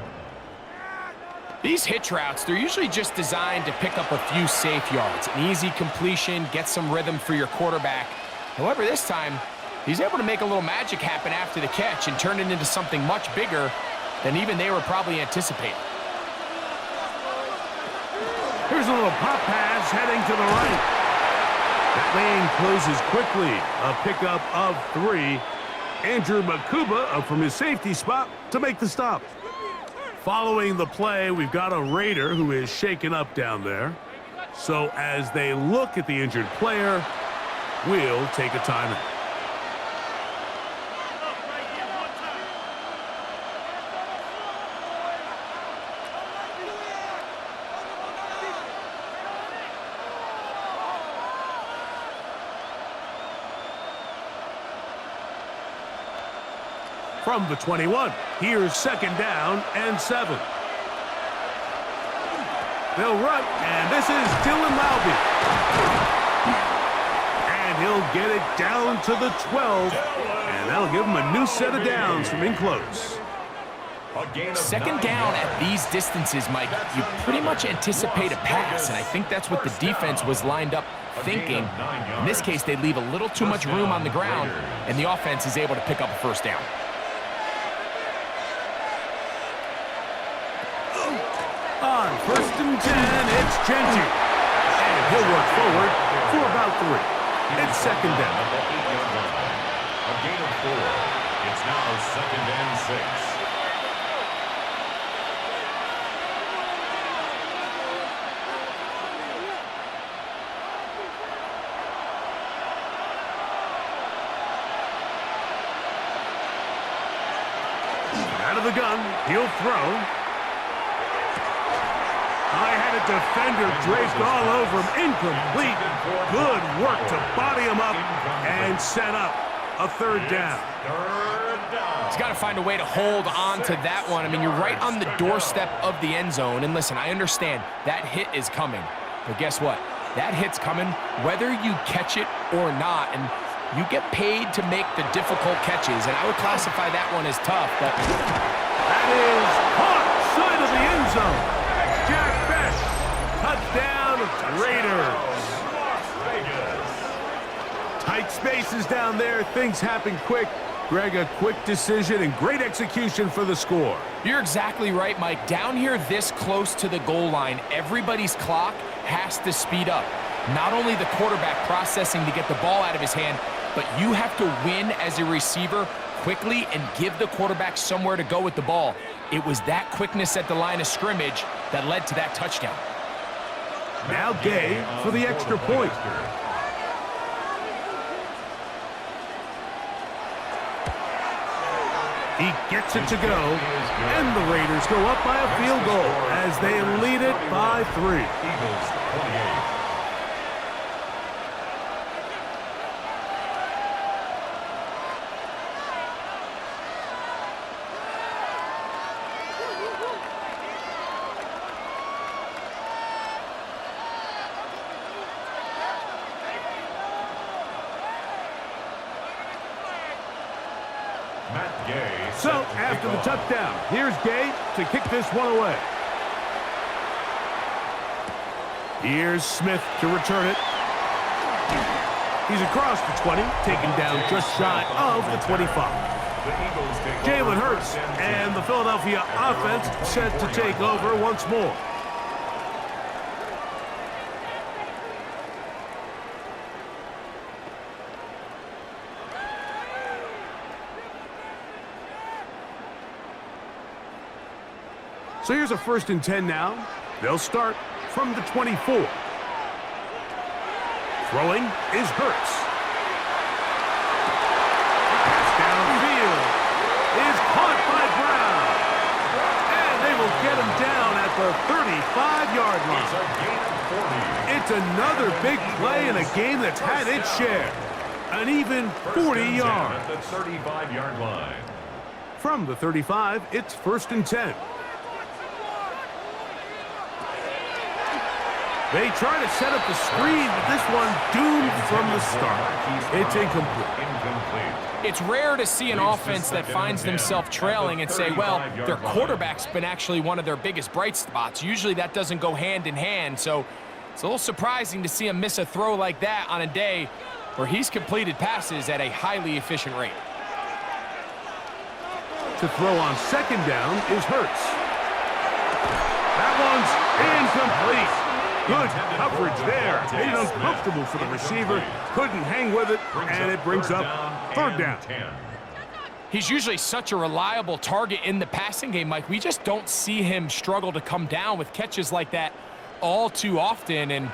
These hitch routes, they're usually just designed to pick up a few safe yards. An easy completion, get some rhythm for your quarterback. However, this time, he's able to make a little magic happen after the catch and turn it into something much bigger than even they were probably anticipating. Here's a little pop pass heading to the right. That lane closes quickly. A pickup of 3. Andrew Makuba up from his safety spot to make the stop. Following the play, we've got a Raider who is shaken up down there. So as they look at the injured player, we'll take a timeout. From the 21, here's 2nd down and 7. They'll run, and this is Dylan Laube. And he'll get it down to the 12, and that'll give him a new set of downs from in close. 2nd down at these distances, Mike, you pretty much anticipate a pass, and I think that's what the defense was lined up thinking. In this case, they leave a little too much room on the ground, and the offense is able to pick up a 1st down. On 1st and 10, it's Genty. And he'll work forward for about 3. It's 2nd down. A gain of 4. It's now 2nd and 6. Out of the gun, he'll throw. I had a defender draped all over him. Incomplete. Good work to body him up and set up a 3rd down. He's got to find a way to hold on to that one. I mean, you're right on the doorstep of the end zone. And listen, I understand that hit is coming. But guess what? That hit's coming whether you catch it or not. And you get paid to make the difficult catches. And I would classify that one as tough. But that is caught side of the end zone. Jack Best, touchdown Raiders. Tight spaces down there. Things happen quick. Greg, a quick decision and great execution for the score. You're exactly right, Mike. Down here this close to the goal line, everybody's clock has to speed up. Not only the quarterback processing to get the ball out of his hand, but you have to win as a receiver quickly and give the quarterback somewhere to go with the ball. It was that quickness at the line of scrimmage that led to that touchdown. Now Gay for the extra point. He gets it to go, and the Raiders go up by a field goal as they lead it by 3. Eagles 28. So, after the touchdown, here's Gay to kick this one away. Here's Smith to return it. He's across the 20, taken down just shy of the 25. Jalen Hurts and the Philadelphia offense set to take over once more. So here's a 1st and 10 now. They'll start from the 24. Throwing is Hurts. Pass downfield is caught by Brown. And they will get him down at the 35-yard line. It's another big play in a game that's had its share. An even 40 yards. At the 35-yard line. From the 35, it's 1st and 10. They try to set up the screen, but this one doomed from the start. It's incomplete. It's rare to see an offense that finds themselves trailing and say, well, their quarterback's been actually one of their biggest bright spots. Usually that doesn't go hand in hand, so it's a little surprising to see him miss a throw like that on a day where he's completed passes at a highly efficient rate. To throw on 2nd down is Hurts. That one's incomplete. Good coverage there. Made it uncomfortable for the receiver. Couldn't hang with it, and it brings up 3rd down. He's usually such a reliable target in the passing game, Mike. We just don't see him struggle to come down with catches like that all too often. And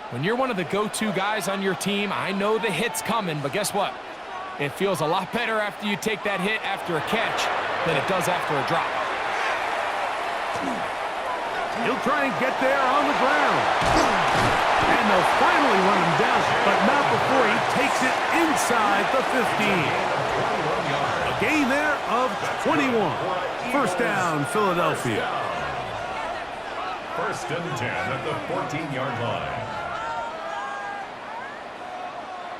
when you're one of the go-to guys on your team, I know the hit's coming, but guess what? It feels a lot better after you take that hit after a catch than it does after a drop. He'll try and get there on the ground. And they'll finally run him down, but not before he takes it inside the 15. A gain there of 21. 1st down, Philadelphia. 1st and 10 at the 14-yard line.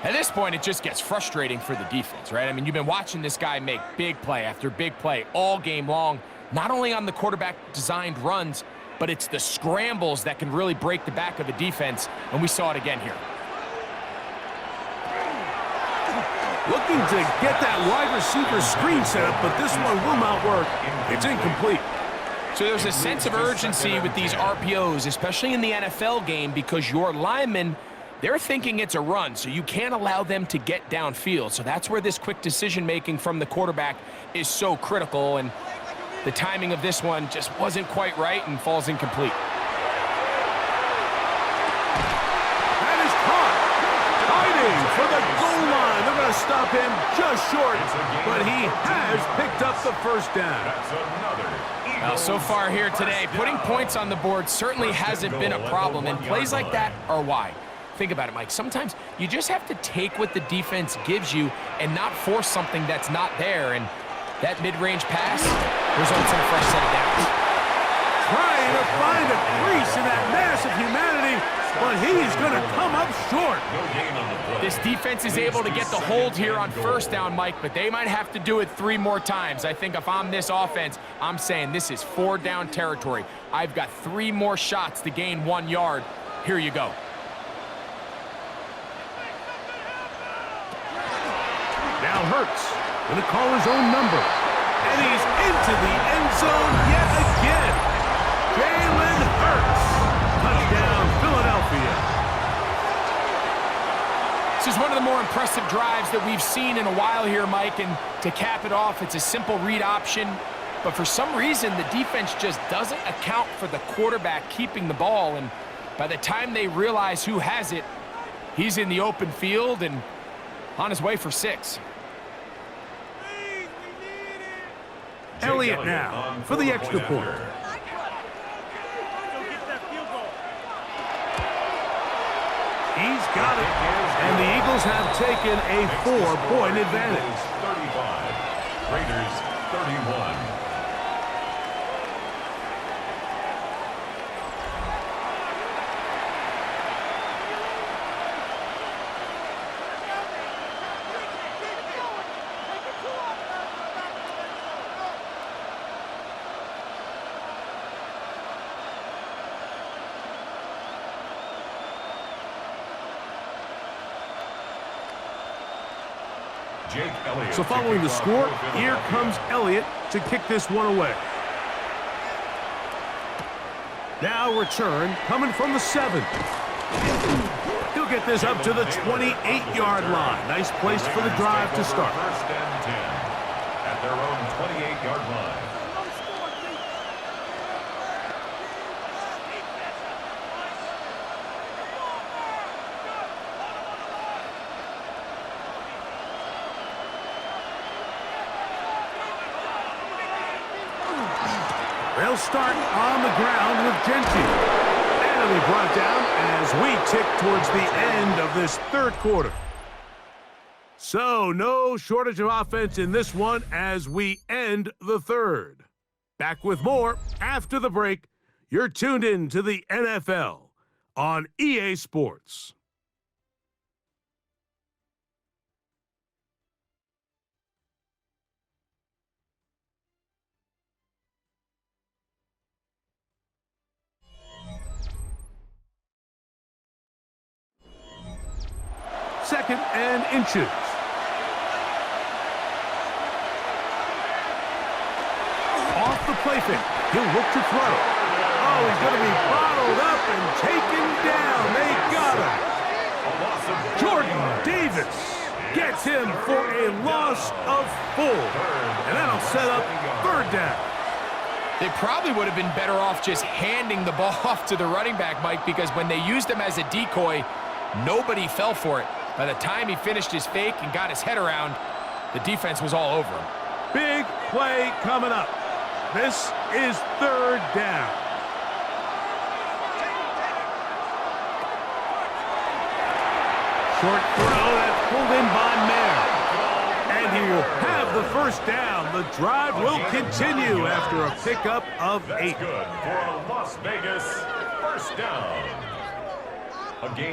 At this point, it just gets frustrating for the defense, right? I mean, you've been watching this guy make big play after big play all game long, not only on the quarterback-designed runs, but it's the scrambles that can really break the back of a defense, and we saw it again here. Looking to get that wide receiver screen set up, but this one will not work. It's incomplete. So there's a sense of urgency with these RPOs, especially in the NFL game, because your linemen, they're thinking it's a run, so you can't allow them to get downfield. So that's where this quick decision-making from the quarterback is so critical, and the timing of this one just wasn't quite right and falls incomplete. That is caught. Fighting for the goal line. They're going to stop him just short, but he has picked up the 1st down. Well, so far here today, putting points on the board certainly hasn't been a problem, and plays like that are why. Think about it, Mike. Sometimes you just have to take what the defense gives you and not force something that's not there, and that mid-range pass results in a fresh set of downs. Trying to find a crease in that mass of humanity, but he's going to come up short. This defense is able to get the hold here on 1st down, Mike, but they might have to do it 3 more times. I think if I'm this offense, I'm saying this is 4 down territory. I've got 3 more shots to gain 1 yard. Here you go. Now Hurts going to call his own number. And he's into the end zone yet again. Jalen Hurts. Touchdown, Philadelphia. This is one of the more more impressive drives that we've seen in a while here, Mike, and to cap it off, it's a simple read option. But for some reason, the defense just doesn't account for the quarterback keeping the ball, and by the time they realize who has it, he's in the open field and on his way for 6. Elliott now for the extra point. He's got it, and the Eagles have taken a 4-point advantage. 35, Raiders 31. So following the score, here comes Elliott to kick this one away. Now return coming from the 7. He'll get this up to the 28-yard line. Nice place for the drive to start. First and 10 at their own 28-yard line. They'll start on the ground with Gentry. And he'll be brought down as we tick towards the end of this third quarter. So no shortage of offense in this one as we end the third. Back with more after the break. You're tuned in to the NFL on EA Sports. Second and inches. Off the play fake. He'll look to throw. Oh, he's going to be bottled up and taken down. They got him. Jordan Davis gets him for a loss of 4. And that'll set up third down. They probably would have been better off just handing the ball off to the running back, Mike, because when they used him as a decoy, nobody fell for it. By the time he finished his fake and got his head around, the defense was all over him. Big play coming up. This is third down. Short throw that's pulled in by Mayer. And he will have the first down. The drive will continue after a pickup of 8. Good for a Las Vegas first down.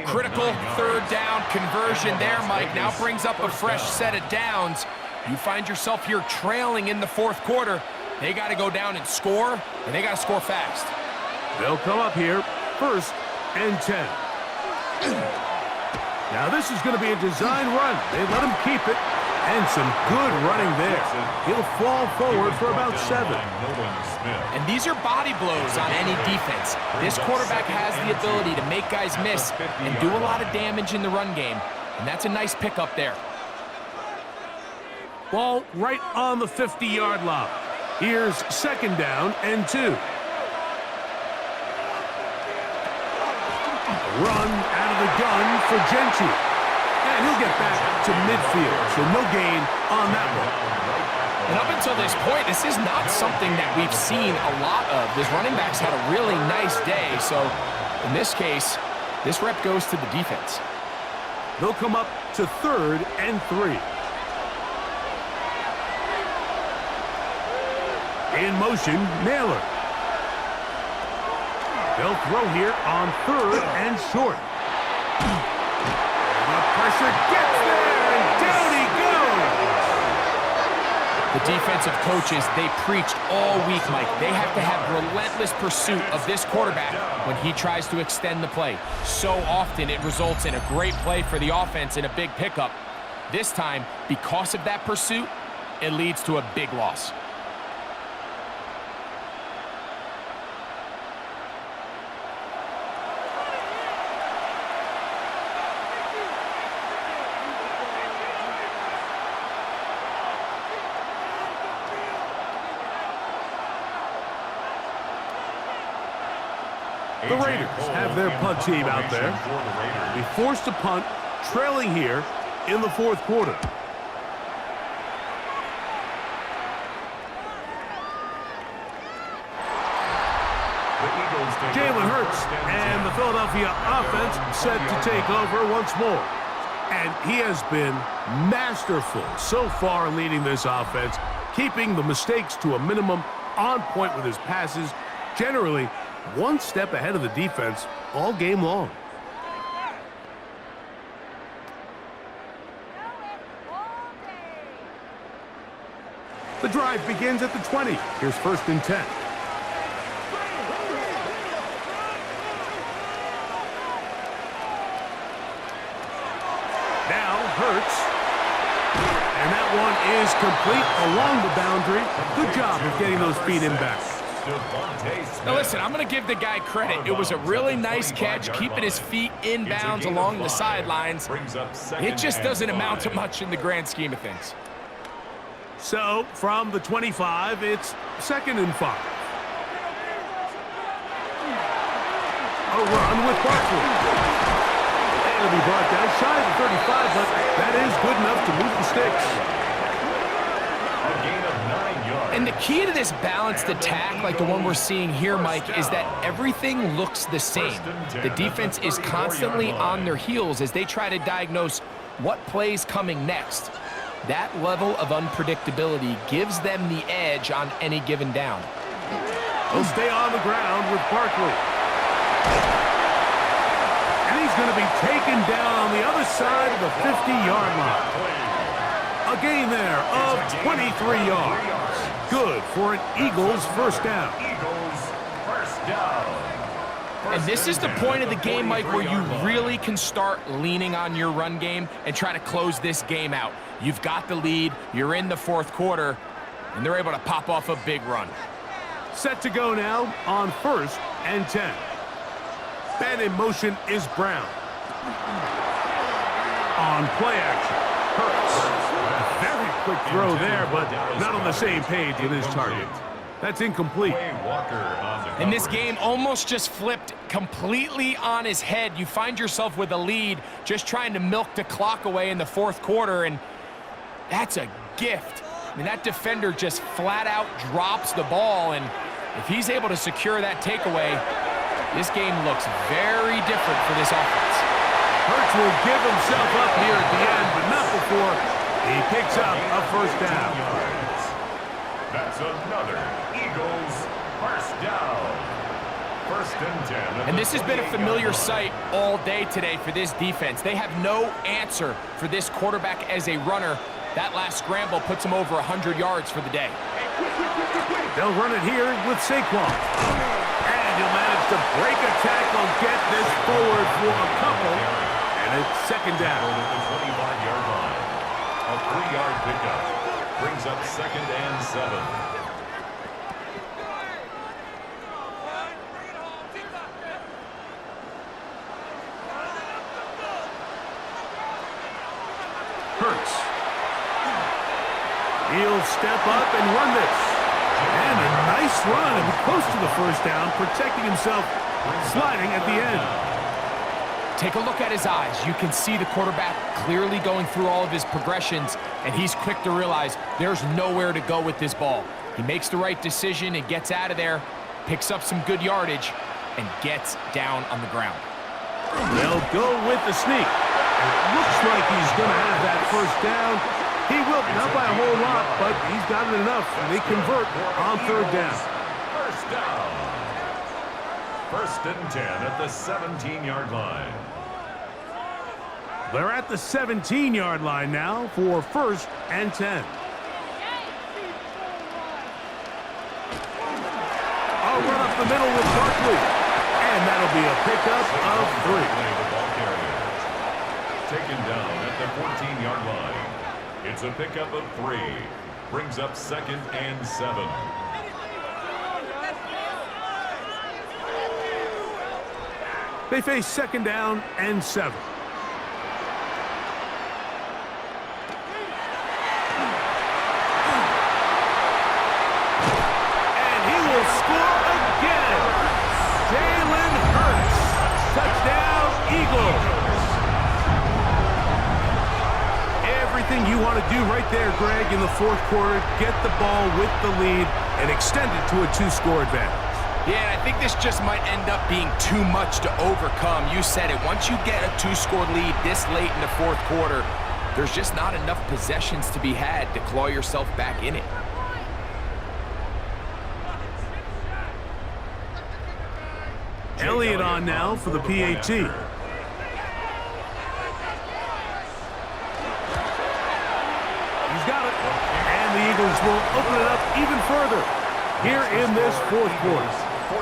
Critical third down conversion there, Mike. Now brings up a fresh set of downs. You find yourself here trailing in the fourth quarter. They got to go down and score, and they got to score fast. They'll come up here, first and 10. Now this is going to be a design run. They let him keep it, and some good running there. He'll fall forward for about 7. And these are body blows on any defense. This quarterback has the ability to make guys miss and do a lot of damage in the run game, and that's a nice pickup there. Ball right on the 50-yard line. Here's second down and 2. Run out of the gun for Gentry. And he'll get back to midfield, so no gain on that one. And up until this point, this is not something that we've seen a lot of. This running back's had a really nice day, so in this case, this rep goes to the defense. They'll come up to third and 3. In motion, Naylor. They'll throw here on third and short. The pressure gets there, and down he goes. The defensive coaches, they preached all week, Mike. They have to have relentless pursuit of this quarterback when he tries to extend the play. So often it results in a great play for the offense and a big pickup. This time, because of that pursuit, it leads to a big loss. The Raiders have their punt team out there. Be forced to punt, trailing here in the fourth quarter. Jalen Hurts and the Philadelphia offense set to take over once more. And he has been masterful so far in leading this offense, keeping the mistakes to a minimum, on point with his passes, generally one step ahead of the defense all game long. The drive begins at the 20. Here's 1st and 10. Now Hurts. And that one is complete along the boundary. Good job of getting those feet in back. Now listen, I'm going to give the guy credit. It was a really nice catch, keeping his feet in bounds along the sidelines. It just doesn't amount to much in the grand scheme of things. So, from the 25, it's 2nd and 5. A run with Barkley. It'll be brought down shy of the 35, but that is good enough to move the sticks. And the key to this balanced attack, like the one we're seeing here, Mike, is that everything looks the same. The defense is constantly on their heels as they try to diagnose what play's coming next. That level of unpredictability gives them the edge on any given down. He'll stay on the ground with Barkley. And he's going to be taken down on the other side of the 50-yard line. A gain there of 23 yards. Good for an Eagles first down. And this is the point of the game, Mike, where you really can start leaning on your run game and try to close this game out. You've got the lead, you're in the fourth quarter, and they're able to pop off a big run. Set to go now on 1st and 10. Ben in motion is Brown. On play action, Hurts. A very quick throw there, but not on the same page with his target. That's incomplete. And this game almost just flipped completely on his head. You find yourself with a lead, just trying to milk the clock away in the fourth quarter, and that's a gift. I mean, that defender just flat out drops the ball, and if he's able to secure that takeaway, this game looks very different for this offense. Hurts will give himself up here at the end, but not before he picks up a first down. That's another Eagles first down. 1st and 10. And this has been a familiar sight all day today for this defense. They have no answer for this quarterback as a runner. That last scramble puts him over 100 yards for the day. They'll run it here with Saquon. And he'll manage to break a tackle, get this forward for a couple, and it's 2nd down. At the 25-yard line. A 3-yard pickup brings up 2nd and 7. Hurts. He'll step up and run this. And a nice run, and close to the first down, protecting himself, sliding at the end. Take a look at his eyes. You can see the quarterback clearly going through all of his progressions, and he's quick to realize there's nowhere to go with this ball. He makes the right decision and gets out of there, picks up some good yardage, and gets down on the ground. They'll go with the sneak. It looks like he's going to have that first down. He will, not by a whole lot, but he's got it enough, and they convert on 3rd down. First down. 1st and 10 at the 17-yard line. They're at the 17-yard line now for 1st and 10. A run up the middle with Barkley. And that'll be a pickup of 3. Taken down at the 14-yard line. It's a pickup of 3. Brings up 2nd and 7. They face 2nd down and 7. And he will score again. Jalen Hurts want to do right there, Greg, in the fourth quarter, get the ball with the lead and extend it to a two-score advantage. Yeah, and I think this just might end up being too much to overcome. You said it. Once you get a two-score lead this late in the fourth quarter, there's just not enough possessions to be had to claw yourself back in it. Elliott on now for the PAT. He's got it. And the Eagles will open it up even further here in this fourth quarter. 42,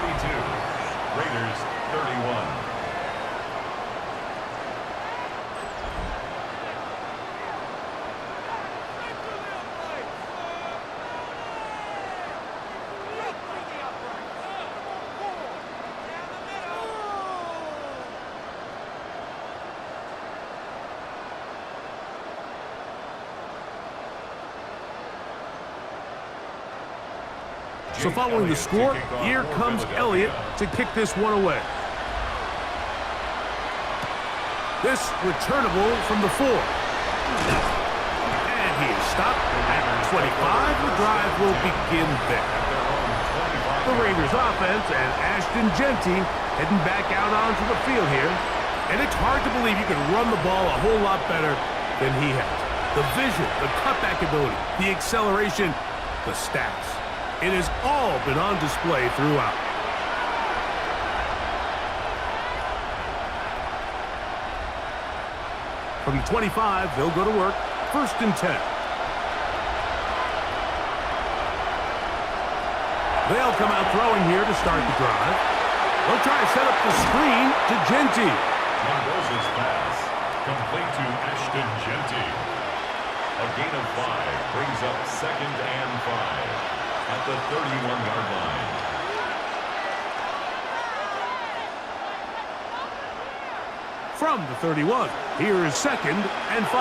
Raiders 31. So following the score, here comes Elliott to kick this one away. This returnable from the 4. And he is stopped at 25. The drive will begin there. The Raiders offense and Ashton Jeanty heading back out onto the field here. And it's hard to believe you can run the ball a whole lot better than he has. The vision, the cutback ability, the acceleration, the stats. It has all been on display throughout. From the 25, they'll go to work. 1st and 10. They'll come out throwing here to start the drive. They'll try to set up the screen to Jeanty. Mendoza's pass, complete to Ashton Jeanty. A gain of 5 brings up 2nd and 5. At the 31-yard line. From the 31, here is 2nd and 5.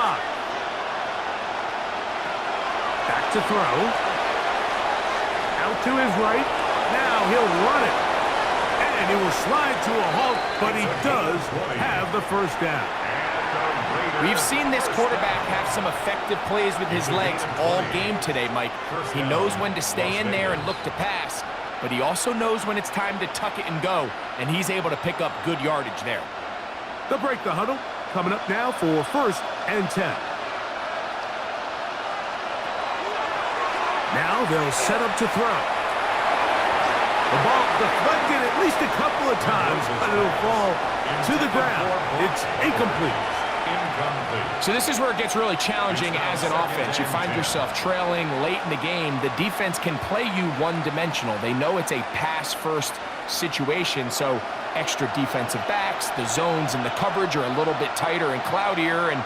Back to throw. Out to his right. Now he'll run it. And he will slide to a halt, but he does have the first down. We've seen this quarterback have some effective plays with his legs all game today, Mike. He knows when to stay in there and look to pass, but he also knows when it's time to tuck it and go, and he's able to pick up good yardage there. They'll break the huddle. Coming up now for 1st and 10. Now they'll set up to throw. The ball deflected at least a couple of times, but it'll fall to the ground. It's incomplete. So this is where it gets really challenging as an offense. You find yourself trailing late in the game. The defense can play you one-dimensional. They know it's a pass-first situation, so extra defensive backs, the zones and the coverage are a little bit tighter and cloudier, and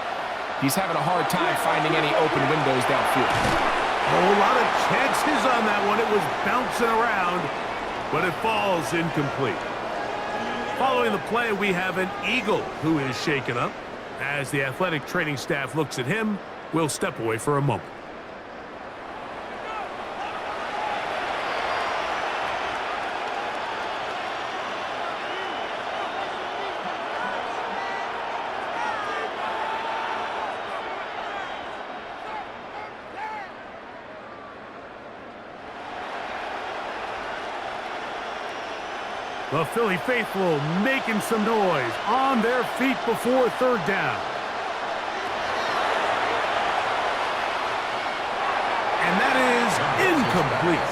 he's having a hard time finding any open windows downfield. A whole lot of chances on that one. It was bouncing around, but it falls incomplete. Following the play, we have an Eagle who is shaken up. As the athletic training staff looks at him, we'll step away for a moment. The Philly faithful making some noise on their feet before 3rd down. And that is incomplete.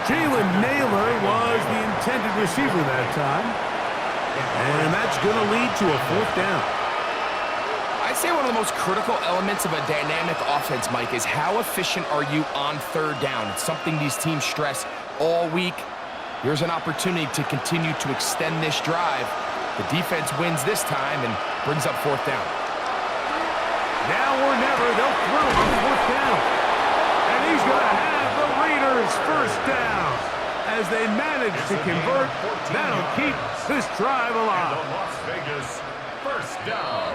Jalen Naylor was the intended receiver that time. And that's going to lead to a 4th down. I'd say one of the most critical elements of a dynamic offense, Mike, is how efficient are you on 3rd down. It's something these teams stress all week. Here's an opportunity to continue to extend this drive. The defense wins this time and brings up 4th down. Now or never, they'll throw on 4th down. And he's going to have the Raiders 1st down. As they manage to convert, that'll keep this drive alive. Las Vegas 1st down.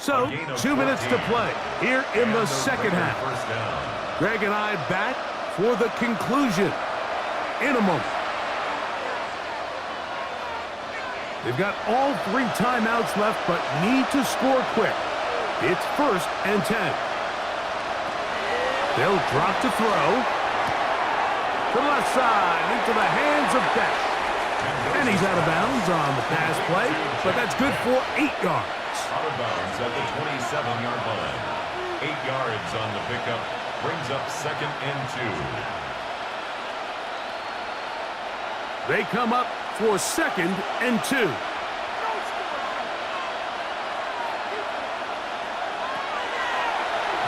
So, 2 minutes to play here in the 2nd half. Greg and I back for the conclusion in a moment. They've got all 3 timeouts left, but need to score quick. It's 1st and 10. They'll drop to throw. To the left side, into the hands of Beck. And he's out of bounds on the pass play, but that's good for 8 yards. Out of bounds at the 27-yard line. 8 yards on the pickup. Brings up 2nd and 2. They come up for 2nd and 2.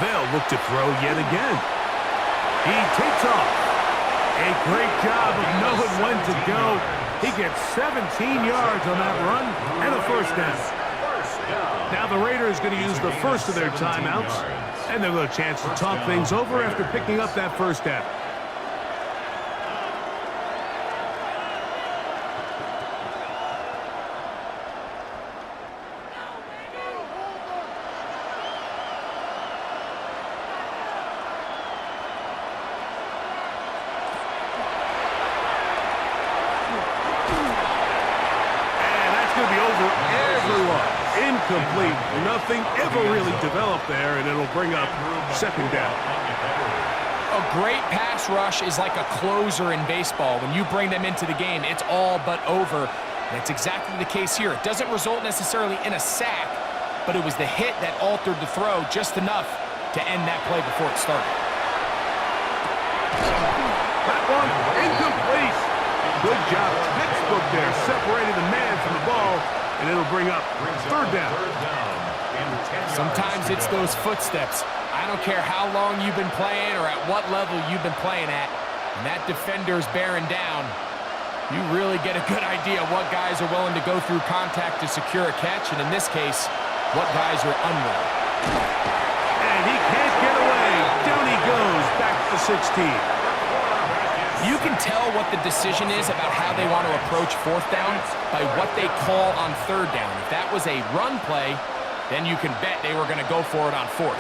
They'll look to throw yet again. He takes off. A great job of knowing when to go. He gets 17 yards on that run and a first down. Now the Raiders going to use the first of their timeouts, and they'll have a chance to talk things over after picking up that first down. Incomplete. Nothing ever really developed there, and it'll bring up 2nd down. A great pass rush is like a closer in baseball. When you bring them into the game, it's all but over. That's exactly the case here. It doesn't result necessarily in a sack, but it was the hit that altered the throw just enough to end that play before it started. That one incomplete. Good job. Textbook there, separating the man from the ball. And it'll bring up 3rd down. Sometimes it's those footsteps. I don't care how long you've been playing or at what level you've been playing at. When that defender's bearing down, you really get a good idea of what guys are willing to go through contact to secure a catch, and in this case, what guys are unwilling. And he can't get away. Down he goes, back to 16. You can tell what the decision is about how they want to approach 4th down by what they call on 3rd down. If that was a run play, then you can bet they were going to go for it on 4th.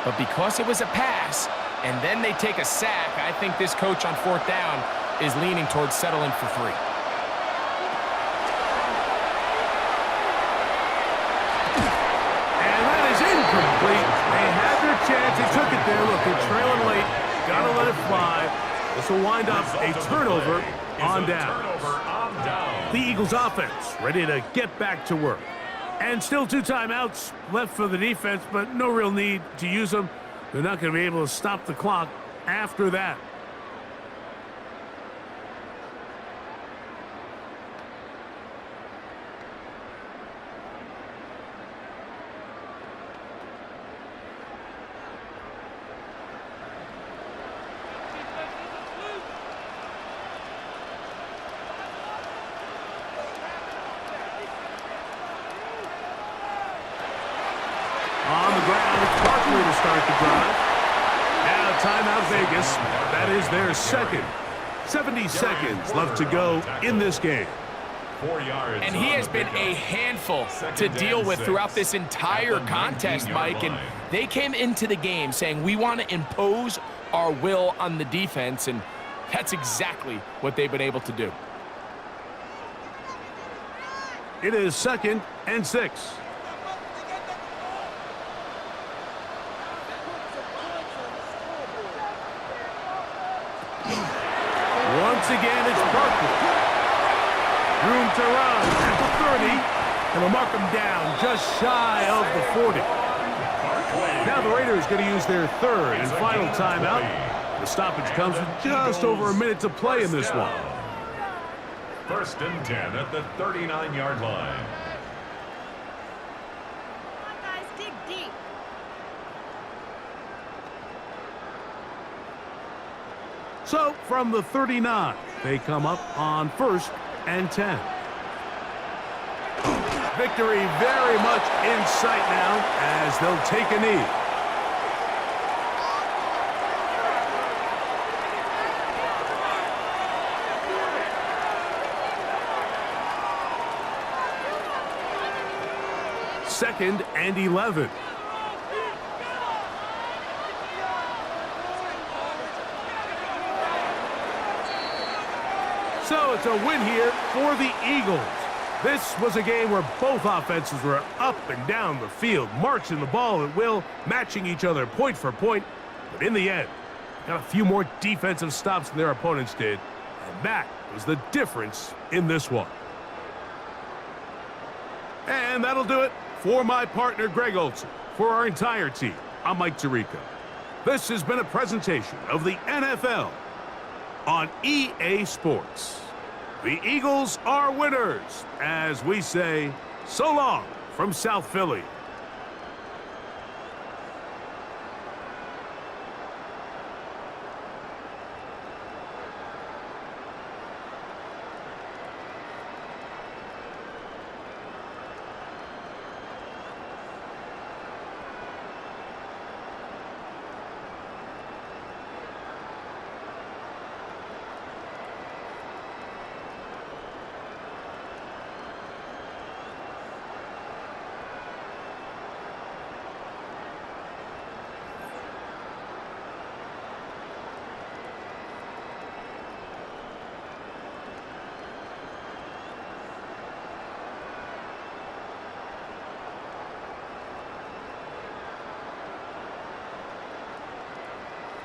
But because it was a pass, and then they take a sack, I think this coach on 4th down is leaning towards settling for 3. And that is incomplete. They had their chance. They took it there. Look, they're trailing late. Got to let it fly. This will wind up a turnover on down. The Eagles offense ready to get back to work. And still 2 timeouts left for the defense, but no real need to use them. They're not going to be able to stop the clock after that. On the ground, it's Barkley to start the drive. Now timeout Vegas. That is their 2nd. 70 seconds left to go in this game. 4 yards. And he has been a handful to deal with throughout this entire contest, Mike. And they came into the game saying, we want to impose our will on the defense. And that's exactly what they've been able to do. It is 2nd and 6. Once again, it's Barkley. Room to run at the 30. And they'll mark him down just shy of the 40. Now the Raiders going to use their 3rd and final timeout. The stoppage comes with just over a minute to play in this one. 1st and 10 at the 39-yard line. Come on, guys, dig deep. So from the 39, they come up on 1st and 10. Victory very much in sight now as they'll take a knee. Second and 11. So it's a win here for the Eagles. This was a game where both offenses were up and down the field, marching the ball at will, matching each other point for point. But in the end, got a few more defensive stops than their opponents did, and that was the difference in this one. And that'll do it for my partner, Greg Olson. For our entire team, I'm Mike Tirico. This has been a presentation of the NFL on EA Sports. The Eagles are winners, as we say, so long from South Philly.